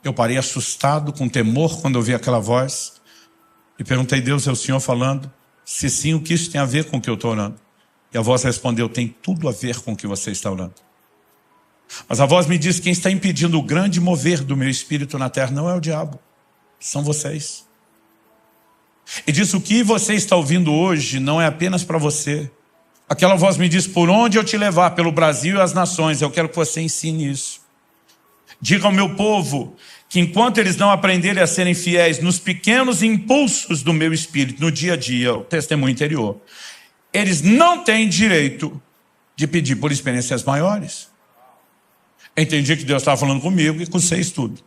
Eu parei assustado, com temor, quando eu vi aquela voz. E perguntei, Deus, é o Senhor falando? Se sim, o que isso tem a ver com o que eu estou orando? E a voz respondeu, tem tudo a ver com o que você está orando. Mas a voz me disse, quem está impedindo o grande mover do meu espírito na terra não é o diabo, são vocês. E disse, o que você está ouvindo hoje não é apenas para você. Aquela voz me disse, por onde eu te levar, pelo Brasil e as nações, eu quero que você ensine isso. Diga ao meu povo que enquanto eles não aprenderem a serem fiéis nos pequenos impulsos do meu espírito, no dia a dia, o testemunho interior, eles não têm direito de pedir por experiências maiores. Entendi que Deus estava falando comigo e com vocês tudo.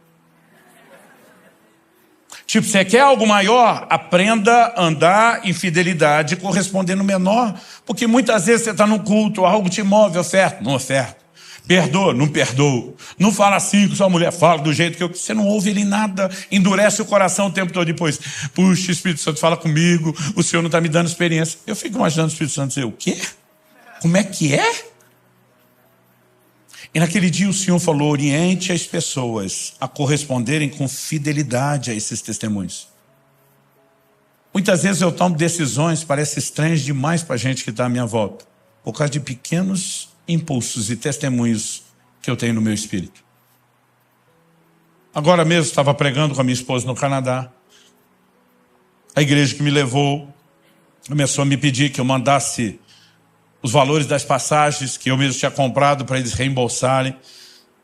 Tipo, você quer algo maior? Aprenda a andar em fidelidade correspondendo ao menor. Porque muitas vezes você está no culto, algo te move, oferta, não oferta. Perdoa, não perdoa. Não fala assim com sua mulher, fala do jeito que eu... Você não ouve ele nada, endurece o coração o tempo todo depois. Puxa, Espírito Santo, fala comigo, o Senhor não está me dando experiência. Eu fico imaginando o Espírito Santo dizer, o quê? Como é que é? E naquele dia o Senhor falou, oriente as pessoas a corresponderem com fidelidade a esses testemunhos. Muitas vezes eu tomo decisões, parece estranhas demais para a gente que está à minha volta, por causa de pequenos impulsos e testemunhos que eu tenho no meu espírito. Agora mesmo estava pregando com a minha esposa no Canadá. A igreja que me levou começou a me pedir que eu mandasse os valores das passagens que eu mesmo tinha comprado para eles reembolsarem.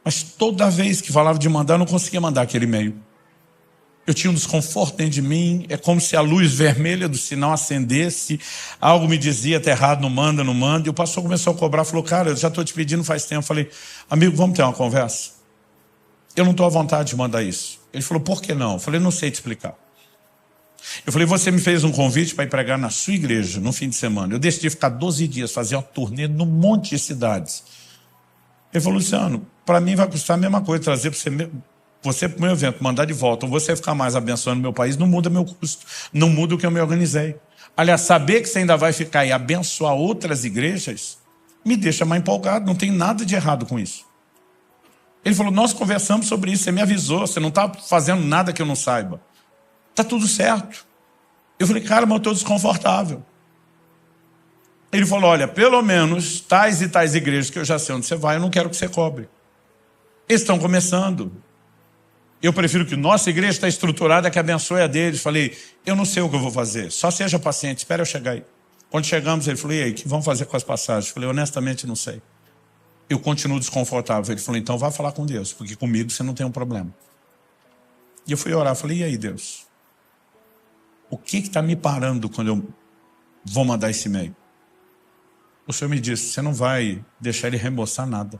Mas toda vez que falava de mandar, eu não conseguia mandar aquele e-mail. Eu tinha um desconforto dentro de mim, é como se a luz vermelha do sinal acendesse, algo me dizia, tá errado, não manda, e o pastor começou a cobrar, falou, cara, eu já estou te pedindo faz tempo. Eu falei, amigo, vamos ter uma conversa? Eu não estou à vontade de mandar isso. Ele falou, por que não? Eu falei, não sei te explicar. Eu falei, você me fez um convite para ir pregar na sua igreja, no fim de semana. Eu decidi ficar 12 dias, fazer uma turnê num monte de cidades. Ele falou, Luciano, para mim vai custar a mesma coisa, trazer você para o meu evento, mandar de volta, ou você ficar mais abençoando o meu país, não muda meu custo, não muda o que eu me organizei. Aliás, saber que você ainda vai ficar e abençoar outras igrejas, me deixa mais empolgado, não tem nada de errado com isso. Ele falou, nós conversamos sobre isso, você me avisou, você não está fazendo nada que eu não saiba. Está tudo certo. Eu falei, cara, mas eu estou desconfortável. Ele falou, olha, pelo menos tais e tais igrejas que eu já sei onde você vai, eu não quero que você cobre. Eles estão começando. Eu prefiro que nossa igreja está estruturada, que abençoe a deles. Falei, eu não sei o que eu vou fazer, só seja paciente, espera eu chegar aí. Quando chegamos, ele falou, e aí, o que vamos fazer com as passagens? Falei, honestamente, não sei. Eu continuo desconfortável. Ele falou, então vá falar com Deus, porque comigo você não tem um problema. E eu fui orar, falei, e aí, Deus? O que está me parando quando eu vou mandar esse e-mail? O Senhor me disse, você não vai deixar ele reembolsar nada.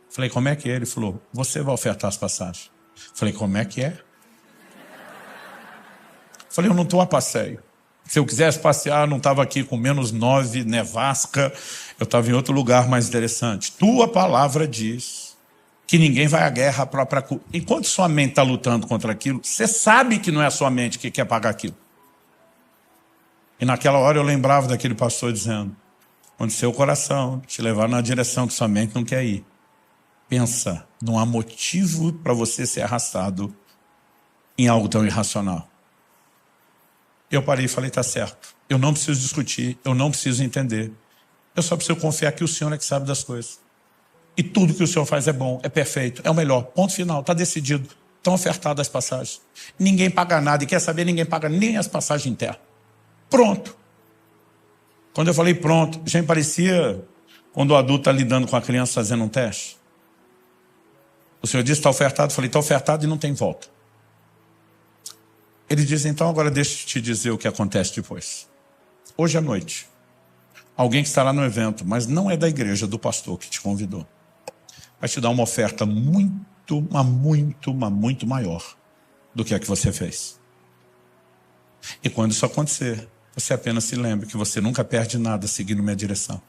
Falei, como é que é? Ele falou, você vai ofertar as passagens. Falei, como é que é? Falei, eu não estou a passeio. Se eu quisesse passear, eu não estava aqui com -9, nevasca, eu estava em outro lugar mais interessante. Tua palavra diz que ninguém vai à guerra à própria culpa. Enquanto sua mente está lutando contra aquilo, você sabe que não é a sua mente que quer pagar aquilo. E naquela hora eu lembrava daquele pastor dizendo, quando seu coração te levar na direção que sua mente não quer ir, pensa, não há motivo para você ser arrastado em algo tão irracional. Eu parei e falei, tá certo. Eu não preciso discutir, eu não preciso entender. Eu só preciso confiar que o Senhor é que sabe das coisas. E tudo que o Senhor faz é bom, é perfeito, é o melhor. Ponto final, está decidido. Estão ofertadas as passagens. Ninguém paga nada. E quer saber, ninguém paga nem as passagens internas. Pronto. Quando eu falei pronto, já parecia quando o adulto está lidando com a criança fazendo um teste. O Senhor disse, está ofertado. Eu falei, está ofertado e não tem volta. Ele diz, então agora deixa eu te dizer o que acontece depois. Hoje à noite, alguém que estará no evento, mas não é da igreja, do pastor que te convidou, vai te dar uma oferta muito maior do que a que você fez. E quando isso acontecer, você apenas se lembre que você nunca perde nada seguindo minha direção.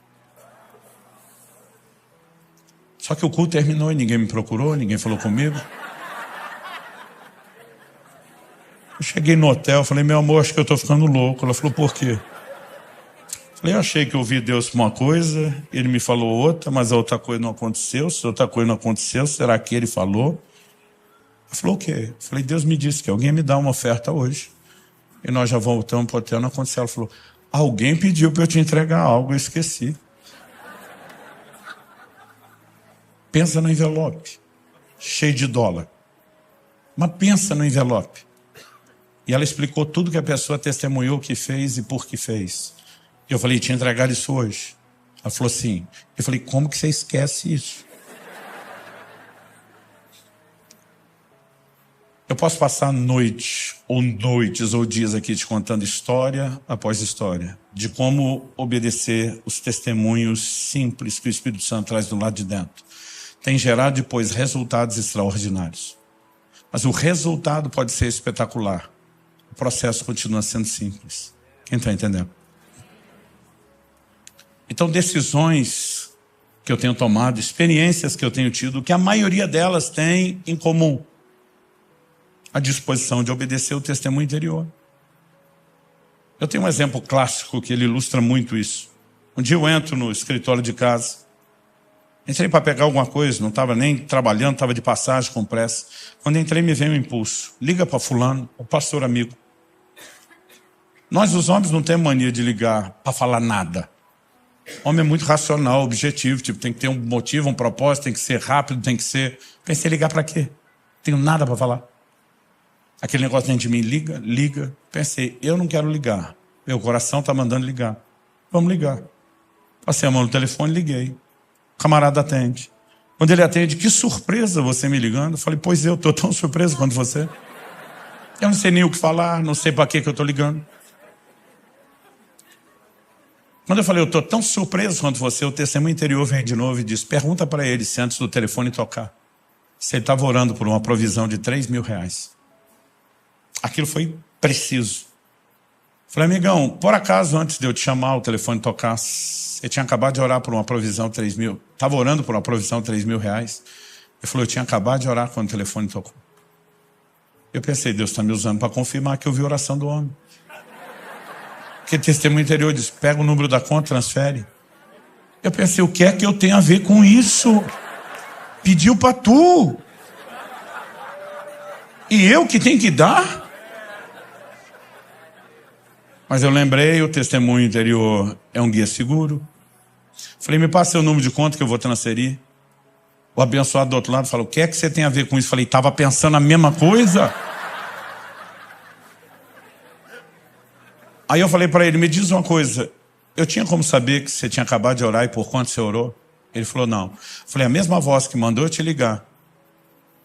Só que o culto terminou e ninguém me procurou, ninguém falou comigo. Eu cheguei no hotel, falei, meu amor, acho que eu estou ficando louco. Ela falou, por quê? Eu achei que eu ouvi Deus uma coisa, ele me falou outra, mas a outra coisa não aconteceu. Se a outra coisa não aconteceu, será que ele falou? Ela falou o quê? Eu falei, Deus me disse que alguém ia me dar uma oferta hoje. E nós já voltamos para o hotel, não aconteceu. Ela falou, alguém pediu para eu te entregar algo, eu esqueci. Pensa no envelope, cheio de dólar. Mas pensa no envelope. E ela explicou tudo que a pessoa testemunhou que fez e por que fez. Eu falei, te entregar isso hoje? Ela falou sim. Eu falei, como que você esquece isso? Eu posso passar noites ou dias aqui te contando história após história de como obedecer os testemunhos simples que o Espírito Santo traz do lado de dentro. Tem gerado depois resultados extraordinários. Mas o resultado pode ser espetacular. O processo continua sendo simples. Quem está entendendo? Então, decisões que eu tenho tomado, experiências que eu tenho tido, que a maioria delas tem em comum a disposição de obedecer o testemunho interior. Eu tenho um exemplo clássico que ele ilustra muito isso. Um dia eu entro no escritório de casa, entrei para pegar alguma coisa, não estava nem trabalhando, estava de passagem com pressa. Quando entrei me veio um impulso, liga para fulano, o pastor amigo. Nós os homens não temos mania de ligar para falar nada. Homem é muito racional, objetivo, tipo, tem que ter um motivo, um propósito, tem que ser rápido, tem que ser... Pensei, ligar para quê? Não tenho nada para falar. Aquele negócio dentro de mim, liga. Pensei, eu não quero ligar. Meu coração está mandando ligar. Vamos ligar. Passei a mão no telefone, liguei. O camarada atende. Quando ele atende, que surpresa você me ligando. Eu falei, pois eu estou tão surpreso quanto você. Eu não sei nem o que falar, não sei para que eu estou ligando. Quando eu falei, eu estou tão surpreso quanto você, o testemunho interior vem de novo e diz, pergunta para ele se antes do telefone tocar, se ele estava orando por uma provisão de R$3.000. Aquilo foi preciso. Falei, amigão, por acaso antes de eu te chamar, o telefone tocar, você tinha acabado de orar por uma provisão de 3 mil, estava orando por uma provisão de R$3.000? Ele falou, eu tinha acabado de orar quando o telefone tocou. Eu pensei, Deus está me usando para confirmar que eu vi a oração do homem. Porque testemunho interior diz, pega o número da conta, transfere. Eu pensei, o que é que eu tenho a ver com isso? Pediu para tu. E eu que tenho que dar? Mas eu lembrei, o testemunho interior é um guia seguro. Falei, me passa seu número de conta que eu vou transferir. O abençoado do outro lado falou, o que é que você tem a ver com isso? Falei, estava pensando a mesma coisa? Aí eu falei para ele, me diz uma coisa, eu tinha como saber que você tinha acabado de orar e por quanto você orou? Ele falou, não. Falei, a mesma voz que mandou eu te ligar,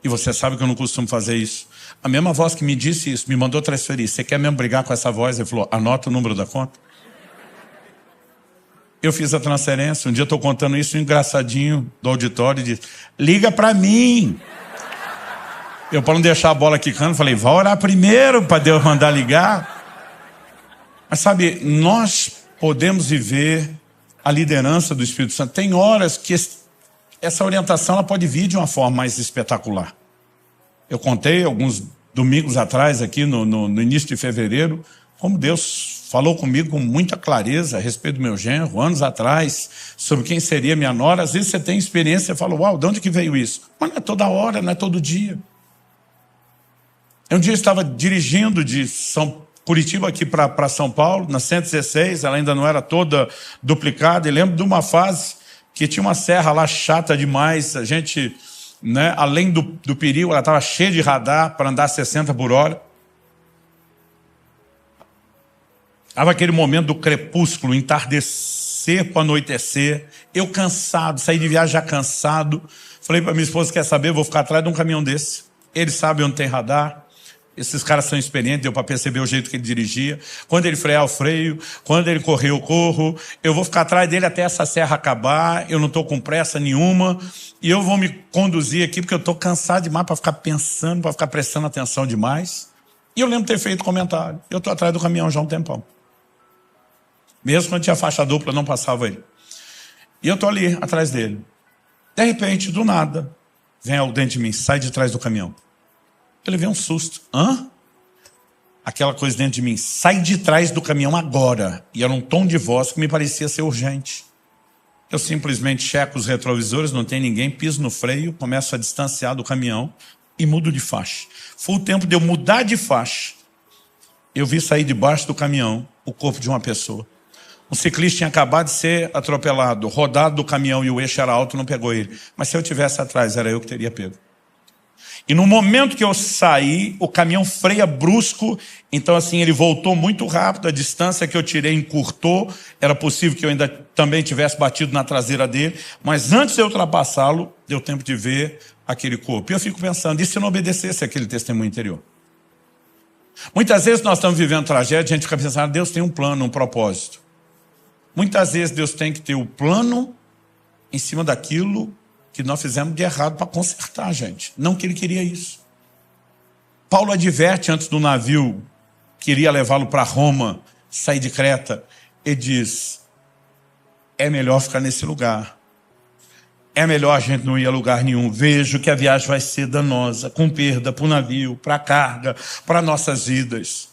e você sabe que eu não costumo fazer isso, a mesma voz que me disse isso, me mandou transferir, você quer mesmo brigar com essa voz? Ele falou, anota o número da conta. Eu fiz a transferência, um dia eu estou contando isso, um engraçadinho do auditório disse, liga para mim. Eu, para não deixar a bola quicando, falei, vai orar primeiro para Deus mandar ligar. Mas sabe, nós podemos viver a liderança do Espírito Santo. Tem horas que essa orientação ela pode vir de uma forma mais espetacular. Eu contei alguns domingos atrás, aqui no início de fevereiro, como Deus falou comigo com muita clareza a respeito do meu genro, anos atrás, sobre quem seria minha nora. Às vezes você tem experiência e fala, uau, de onde que veio isso? Mas não é toda hora, não é todo dia. Um dia eu estava dirigindo de Curitiba aqui para São Paulo, na 116, ela ainda não era toda duplicada, e lembro de uma fase que tinha uma serra lá chata demais, a gente, né, além do perigo, ela estava cheia de radar para andar 60 por hora. Estava aquele momento do crepúsculo, entardecer para anoitecer, eu cansado, saí de viagem já cansado, falei para minha esposa, quer saber, eu vou ficar atrás de um caminhão desse, ele sabe onde tem radar, esses caras são experientes, deu para perceber o jeito que ele dirigia. Quando ele frear, eu freio. Quando ele correr, eu corro. Eu vou ficar atrás dele até essa serra acabar. Eu não estou com pressa nenhuma. E eu vou me conduzir aqui porque eu estou cansado demais para ficar pensando, para ficar prestando atenção demais. E eu lembro de ter feito comentário. Eu estou atrás do caminhão já há um tempão. Mesmo quando tinha faixa dupla, não passava ele. E eu estou ali, atrás dele. De repente, do nada, vem algo dentro de mim, sai de trás do caminhão. Ele veio um susto. Hã? Aquela coisa dentro de mim. Sai de trás do caminhão agora. E era um tom de voz que me parecia ser urgente. Eu simplesmente checo os retrovisores, não tem ninguém, piso no freio, começo a distanciar do caminhão e mudo de faixa. Foi o tempo de eu mudar de faixa. Eu vi sair debaixo do caminhão o corpo de uma pessoa. Um ciclista tinha acabado de ser atropelado, rodado do caminhão e o eixo era alto, não pegou ele. Mas se eu tivesse atrás, era eu que teria pego. E no momento que eu saí, o caminhão freia brusco, então assim, ele voltou muito rápido, a distância que eu tirei encurtou, era possível que eu ainda também tivesse batido na traseira dele, mas antes de eu ultrapassá-lo, deu tempo de ver aquele corpo. E eu fico pensando, e se eu não obedecesse aquele testemunho interior? Muitas vezes nós estamos vivendo tragédia, a gente fica pensando, Deus tem um plano, um propósito. Muitas vezes Deus tem que ter o plano em cima daquilo que nós fizemos de errado para consertar, gente. Não que ele queria isso. Paulo adverte antes do navio que iria levá-lo para Roma, sair de Creta. Ele diz, é melhor ficar nesse lugar. É melhor a gente não ir a lugar nenhum. Vejo que a viagem vai ser danosa, com perda para o navio, para a carga, para nossas vidas.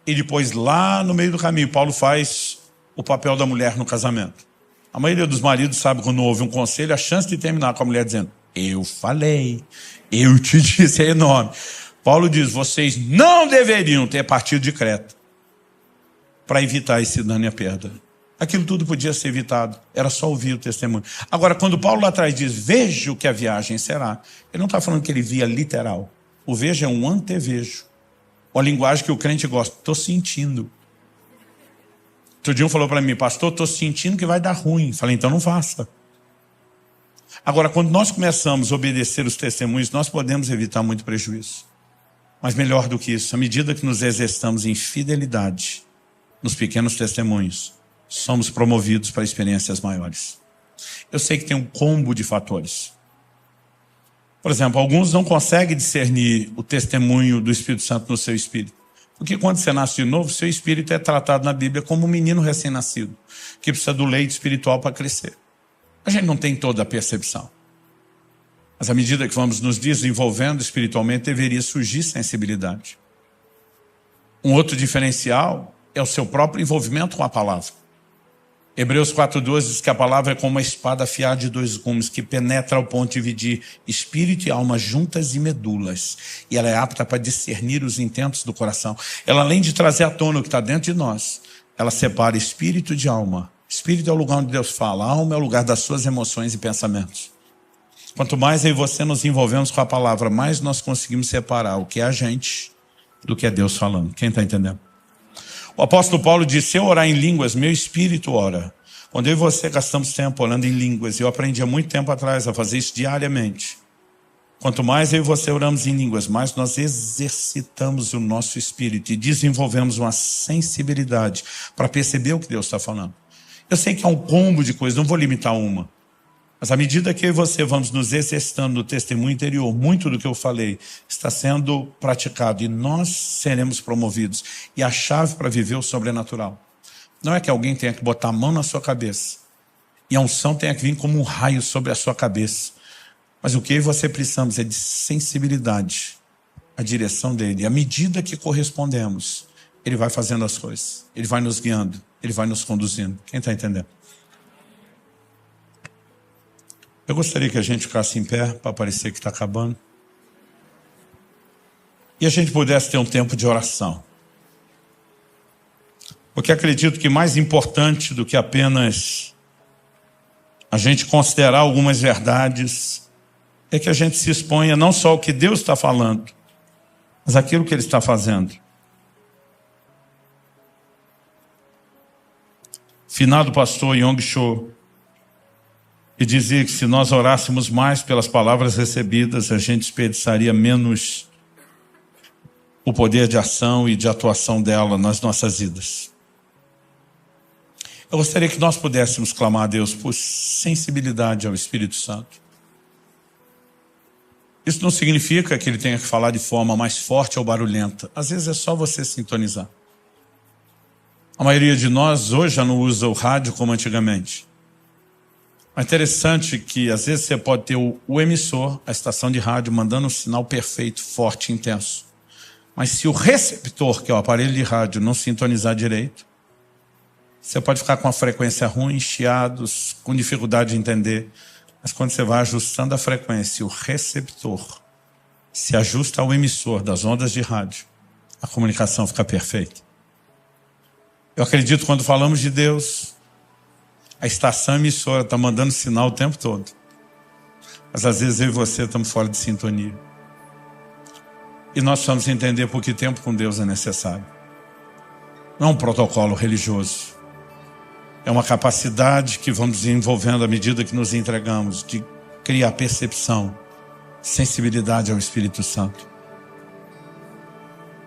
E depois, lá no meio do caminho, Paulo faz o papel da mulher no casamento. A maioria dos maridos sabe quando ouve um conselho, a chance de terminar com a mulher dizendo, eu falei, eu te disse, é enorme. Paulo diz, vocês não deveriam ter partido de Creta para evitar esse dano e a perda. Aquilo tudo podia ser evitado, era só ouvir o testemunho. Agora, quando Paulo lá atrás diz, vejo que a viagem será, ele não está falando que ele via literal. O vejo é um antevejo. Uma linguagem que o crente gosta, estou sentindo. Outro dia um falou para mim, pastor, estou sentindo que vai dar ruim. Falei, então não faça. Agora, quando nós começamos a obedecer os testemunhos, nós podemos evitar muito prejuízo. Mas melhor do que isso, à medida que nos exercitamos em fidelidade nos pequenos testemunhos, somos promovidos para experiências maiores. Eu sei que tem um combo de fatores. Por exemplo, alguns não conseguem discernir o testemunho do Espírito Santo no seu espírito. Porque quando você nasce de novo, seu espírito é tratado na Bíblia como um menino recém-nascido, que precisa do leite espiritual para crescer. A gente não tem toda a percepção. Mas à medida que vamos nos desenvolvendo espiritualmente, deveria surgir sensibilidade. Um outro diferencial é o seu próprio envolvimento com a palavra. Hebreus 4:12 diz que a palavra é como uma espada afiada de 2 gumes, que penetra ao ponto de dividir espírito e alma juntas e medulas. E ela é apta para discernir os intentos do coração. Ela, além de trazer à tona o que está dentro de nós, ela separa espírito de alma. Espírito é o lugar onde Deus fala, a alma é o lugar das suas emoções e pensamentos. Quanto mais eu e você nos envolvemos com a palavra, mais nós conseguimos separar o que é a gente do que é Deus falando. Quem está entendendo? O apóstolo Paulo disse, se eu orar em línguas, meu espírito ora. Quando eu e você gastamos tempo orando em línguas, eu aprendi há muito tempo atrás a fazer isso diariamente. Quanto mais eu e você oramos em línguas, mais nós exercitamos o nosso espírito e desenvolvemos uma sensibilidade para perceber o que Deus está falando. Eu sei que é um combo de coisas, não vou limitar uma. Mas à medida que eu e você vamos nos exercitando no testemunho interior, muito do que eu falei está sendo praticado e nós seremos promovidos. E a chave para viver o sobrenatural não é que alguém tenha que botar a mão na sua cabeça e a unção tenha que vir como um raio sobre a sua cabeça. Mas o que eu e você precisamos é de sensibilidade à direção dele. E à medida que correspondemos, ele vai fazendo as coisas. Ele vai nos guiando, ele vai nos conduzindo. Quem está entendendo? Eu gostaria que a gente ficasse em pé para parecer que está acabando. E a gente pudesse ter um tempo de oração. Porque acredito que mais importante do que apenas a gente considerar algumas verdades, é que a gente se exponha não só ao que Deus está falando, mas aquilo que Ele está fazendo. Finado pastor Yong Cho, e dizia que se nós orássemos mais pelas palavras recebidas, a gente desperdiçaria menos o poder de ação e de atuação dela nas nossas vidas. Eu gostaria que nós pudéssemos clamar a Deus por sensibilidade ao Espírito Santo. Isso não significa que ele tenha que falar de forma mais forte ou barulhenta. Às vezes é só você sintonizar. A maioria de nós hoje já não usa o rádio como antigamente. É interessante que às vezes você pode ter o emissor, a estação de rádio, mandando um sinal perfeito, forte, intenso. Mas se o receptor, que é o aparelho de rádio, não sintonizar direito, você pode ficar com a frequência ruim, chiados, com dificuldade de entender. Mas quando você vai ajustando a frequência, o receptor se ajusta ao emissor das ondas de rádio, a comunicação fica perfeita. Eu acredito que quando falamos de Deus, a estação emissora está mandando sinal o tempo todo. Mas às vezes eu e você estamos fora de sintonia. E nós precisamos entender por que tempo com Deus é necessário. Não é um protocolo religioso. É uma capacidade que vamos desenvolvendo à medida que nos entregamos, de criar percepção, sensibilidade ao Espírito Santo.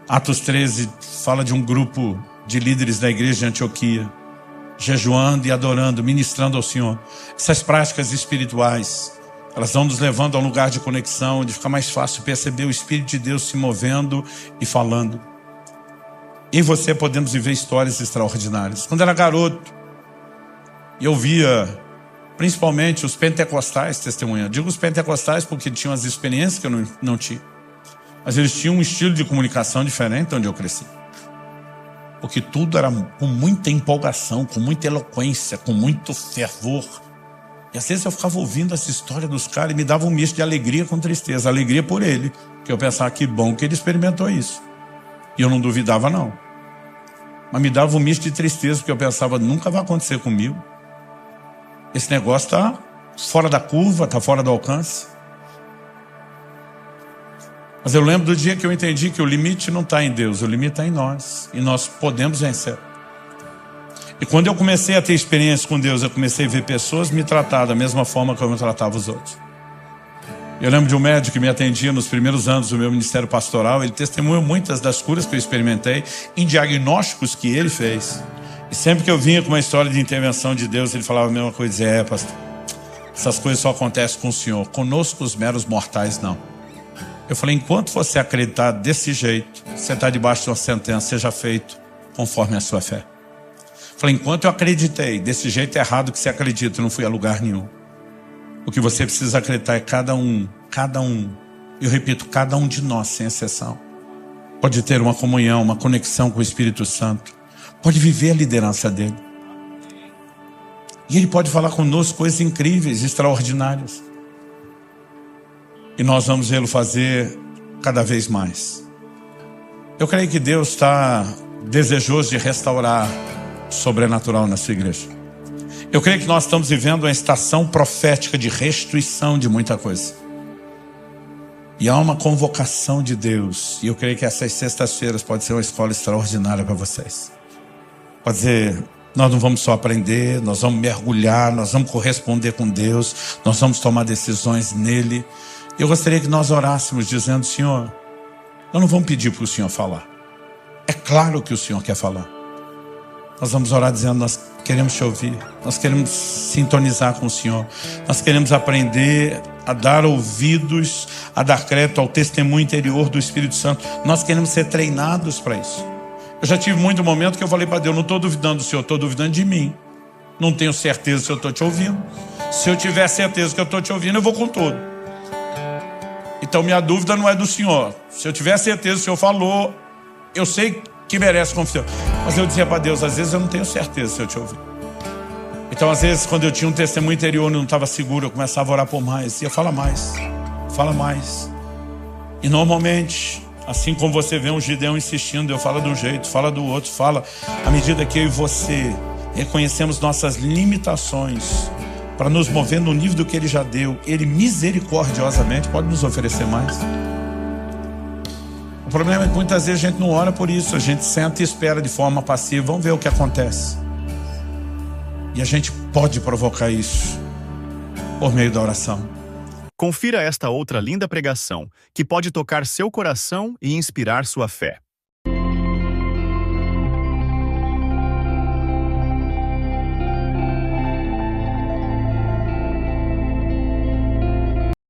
Atos 13 fala de um grupo de líderes da igreja de Antioquia, jejuando e adorando, ministrando ao Senhor. Essas práticas espirituais, elas vão nos levando a um lugar de conexão, onde fica mais fácil perceber o Espírito de Deus se movendo e falando. Em você podemos viver histórias extraordinárias. Quando era garoto, eu via principalmente os pentecostais testemunhando. Digo os pentecostais porque tinham as experiências que eu não tinha. Mas eles tinham um estilo de comunicação diferente onde eu cresci. Porque tudo era com muita empolgação, com muita eloquência, com muito fervor. E às vezes eu ficava ouvindo essa história dos caras e me dava um misto de alegria com tristeza. Alegria por ele, que eu pensava que bom que ele experimentou isso. E eu não duvidava não. Mas me dava um misto de tristeza, porque eu pensava, nunca vai acontecer comigo. Esse negócio está fora da curva, está fora do alcance. Mas eu lembro do dia que eu entendi que o limite não está em Deus, o limite está em nós. E nós podemos vencer. E quando eu comecei a ter experiência com Deus, eu comecei a ver pessoas me tratar da mesma forma que eu tratava os outros. Eu lembro de um médico que me atendia nos primeiros anos do meu ministério pastoral. Ele testemunhou muitas das curas que eu experimentei em diagnósticos que ele fez. E sempre que eu vinha com uma história de intervenção de Deus, ele falava a mesma coisa. Pastor, essas coisas só acontecem com o Senhor. Conosco os meros mortais não. Eu falei, enquanto você acreditar desse jeito, você está debaixo de uma sentença, seja feito conforme a sua fé. Eu falei, enquanto eu acreditei desse jeito errado que você acredita, eu não fui a lugar nenhum. O que você precisa acreditar é cada um, eu repito, cada um de nós, sem exceção, pode ter uma comunhão, uma conexão com o Espírito Santo. Pode viver a liderança dele. E ele pode falar conosco coisas incríveis, extraordinárias. E nós vamos vê-lo fazer cada vez mais. Eu creio que Deus está desejoso de restaurar o sobrenatural na sua igreja. Eu creio que nós estamos vivendo uma estação profética de restituição de muita coisa. E há uma convocação de Deus. E eu creio que essas sextas-feiras pode ser uma escola extraordinária para vocês. Pode dizer, nós não vamos só aprender, nós vamos mergulhar, nós vamos corresponder com Deus, nós vamos tomar decisões nele. Eu gostaria que nós orássemos dizendo, Senhor, nós não vamos pedir para o Senhor falar. É claro que o Senhor quer falar. Nós vamos orar dizendo, nós queremos te ouvir, nós queremos sintonizar com o Senhor, nós queremos aprender a dar ouvidos, a dar crédito ao testemunho interior do Espírito Santo. Nós queremos ser treinados para isso. Eu já tive muito momento que eu falei para Deus, não estou duvidando do Senhor, estou duvidando de mim. Não tenho certeza se eu estou te ouvindo. Se eu tiver certeza que eu estou te ouvindo, eu vou com tudo. Então minha dúvida não é do Senhor. Se eu tiver certeza que o Senhor falou, eu sei que merece confiança. Mas eu dizia para Deus, às vezes eu não tenho certeza se eu te ouvir. Então às vezes quando eu tinha um testemunho interior e não estava seguro, eu começava a orar por mais. E eu fala mais, fala mais. E normalmente, assim como você vê um Gideão insistindo, eu falo de um jeito, fala do outro, fala. À medida que eu e você reconhecemos nossas limitações, para nos mover no nível do que Ele já deu, Ele misericordiosamente pode nos oferecer mais. O problema é que muitas vezes a gente não ora por isso, a gente senta e espera de forma passiva, vamos ver o que acontece. E a gente pode provocar isso por meio da oração.
Confira esta outra linda pregação, que pode tocar seu coração e inspirar sua fé.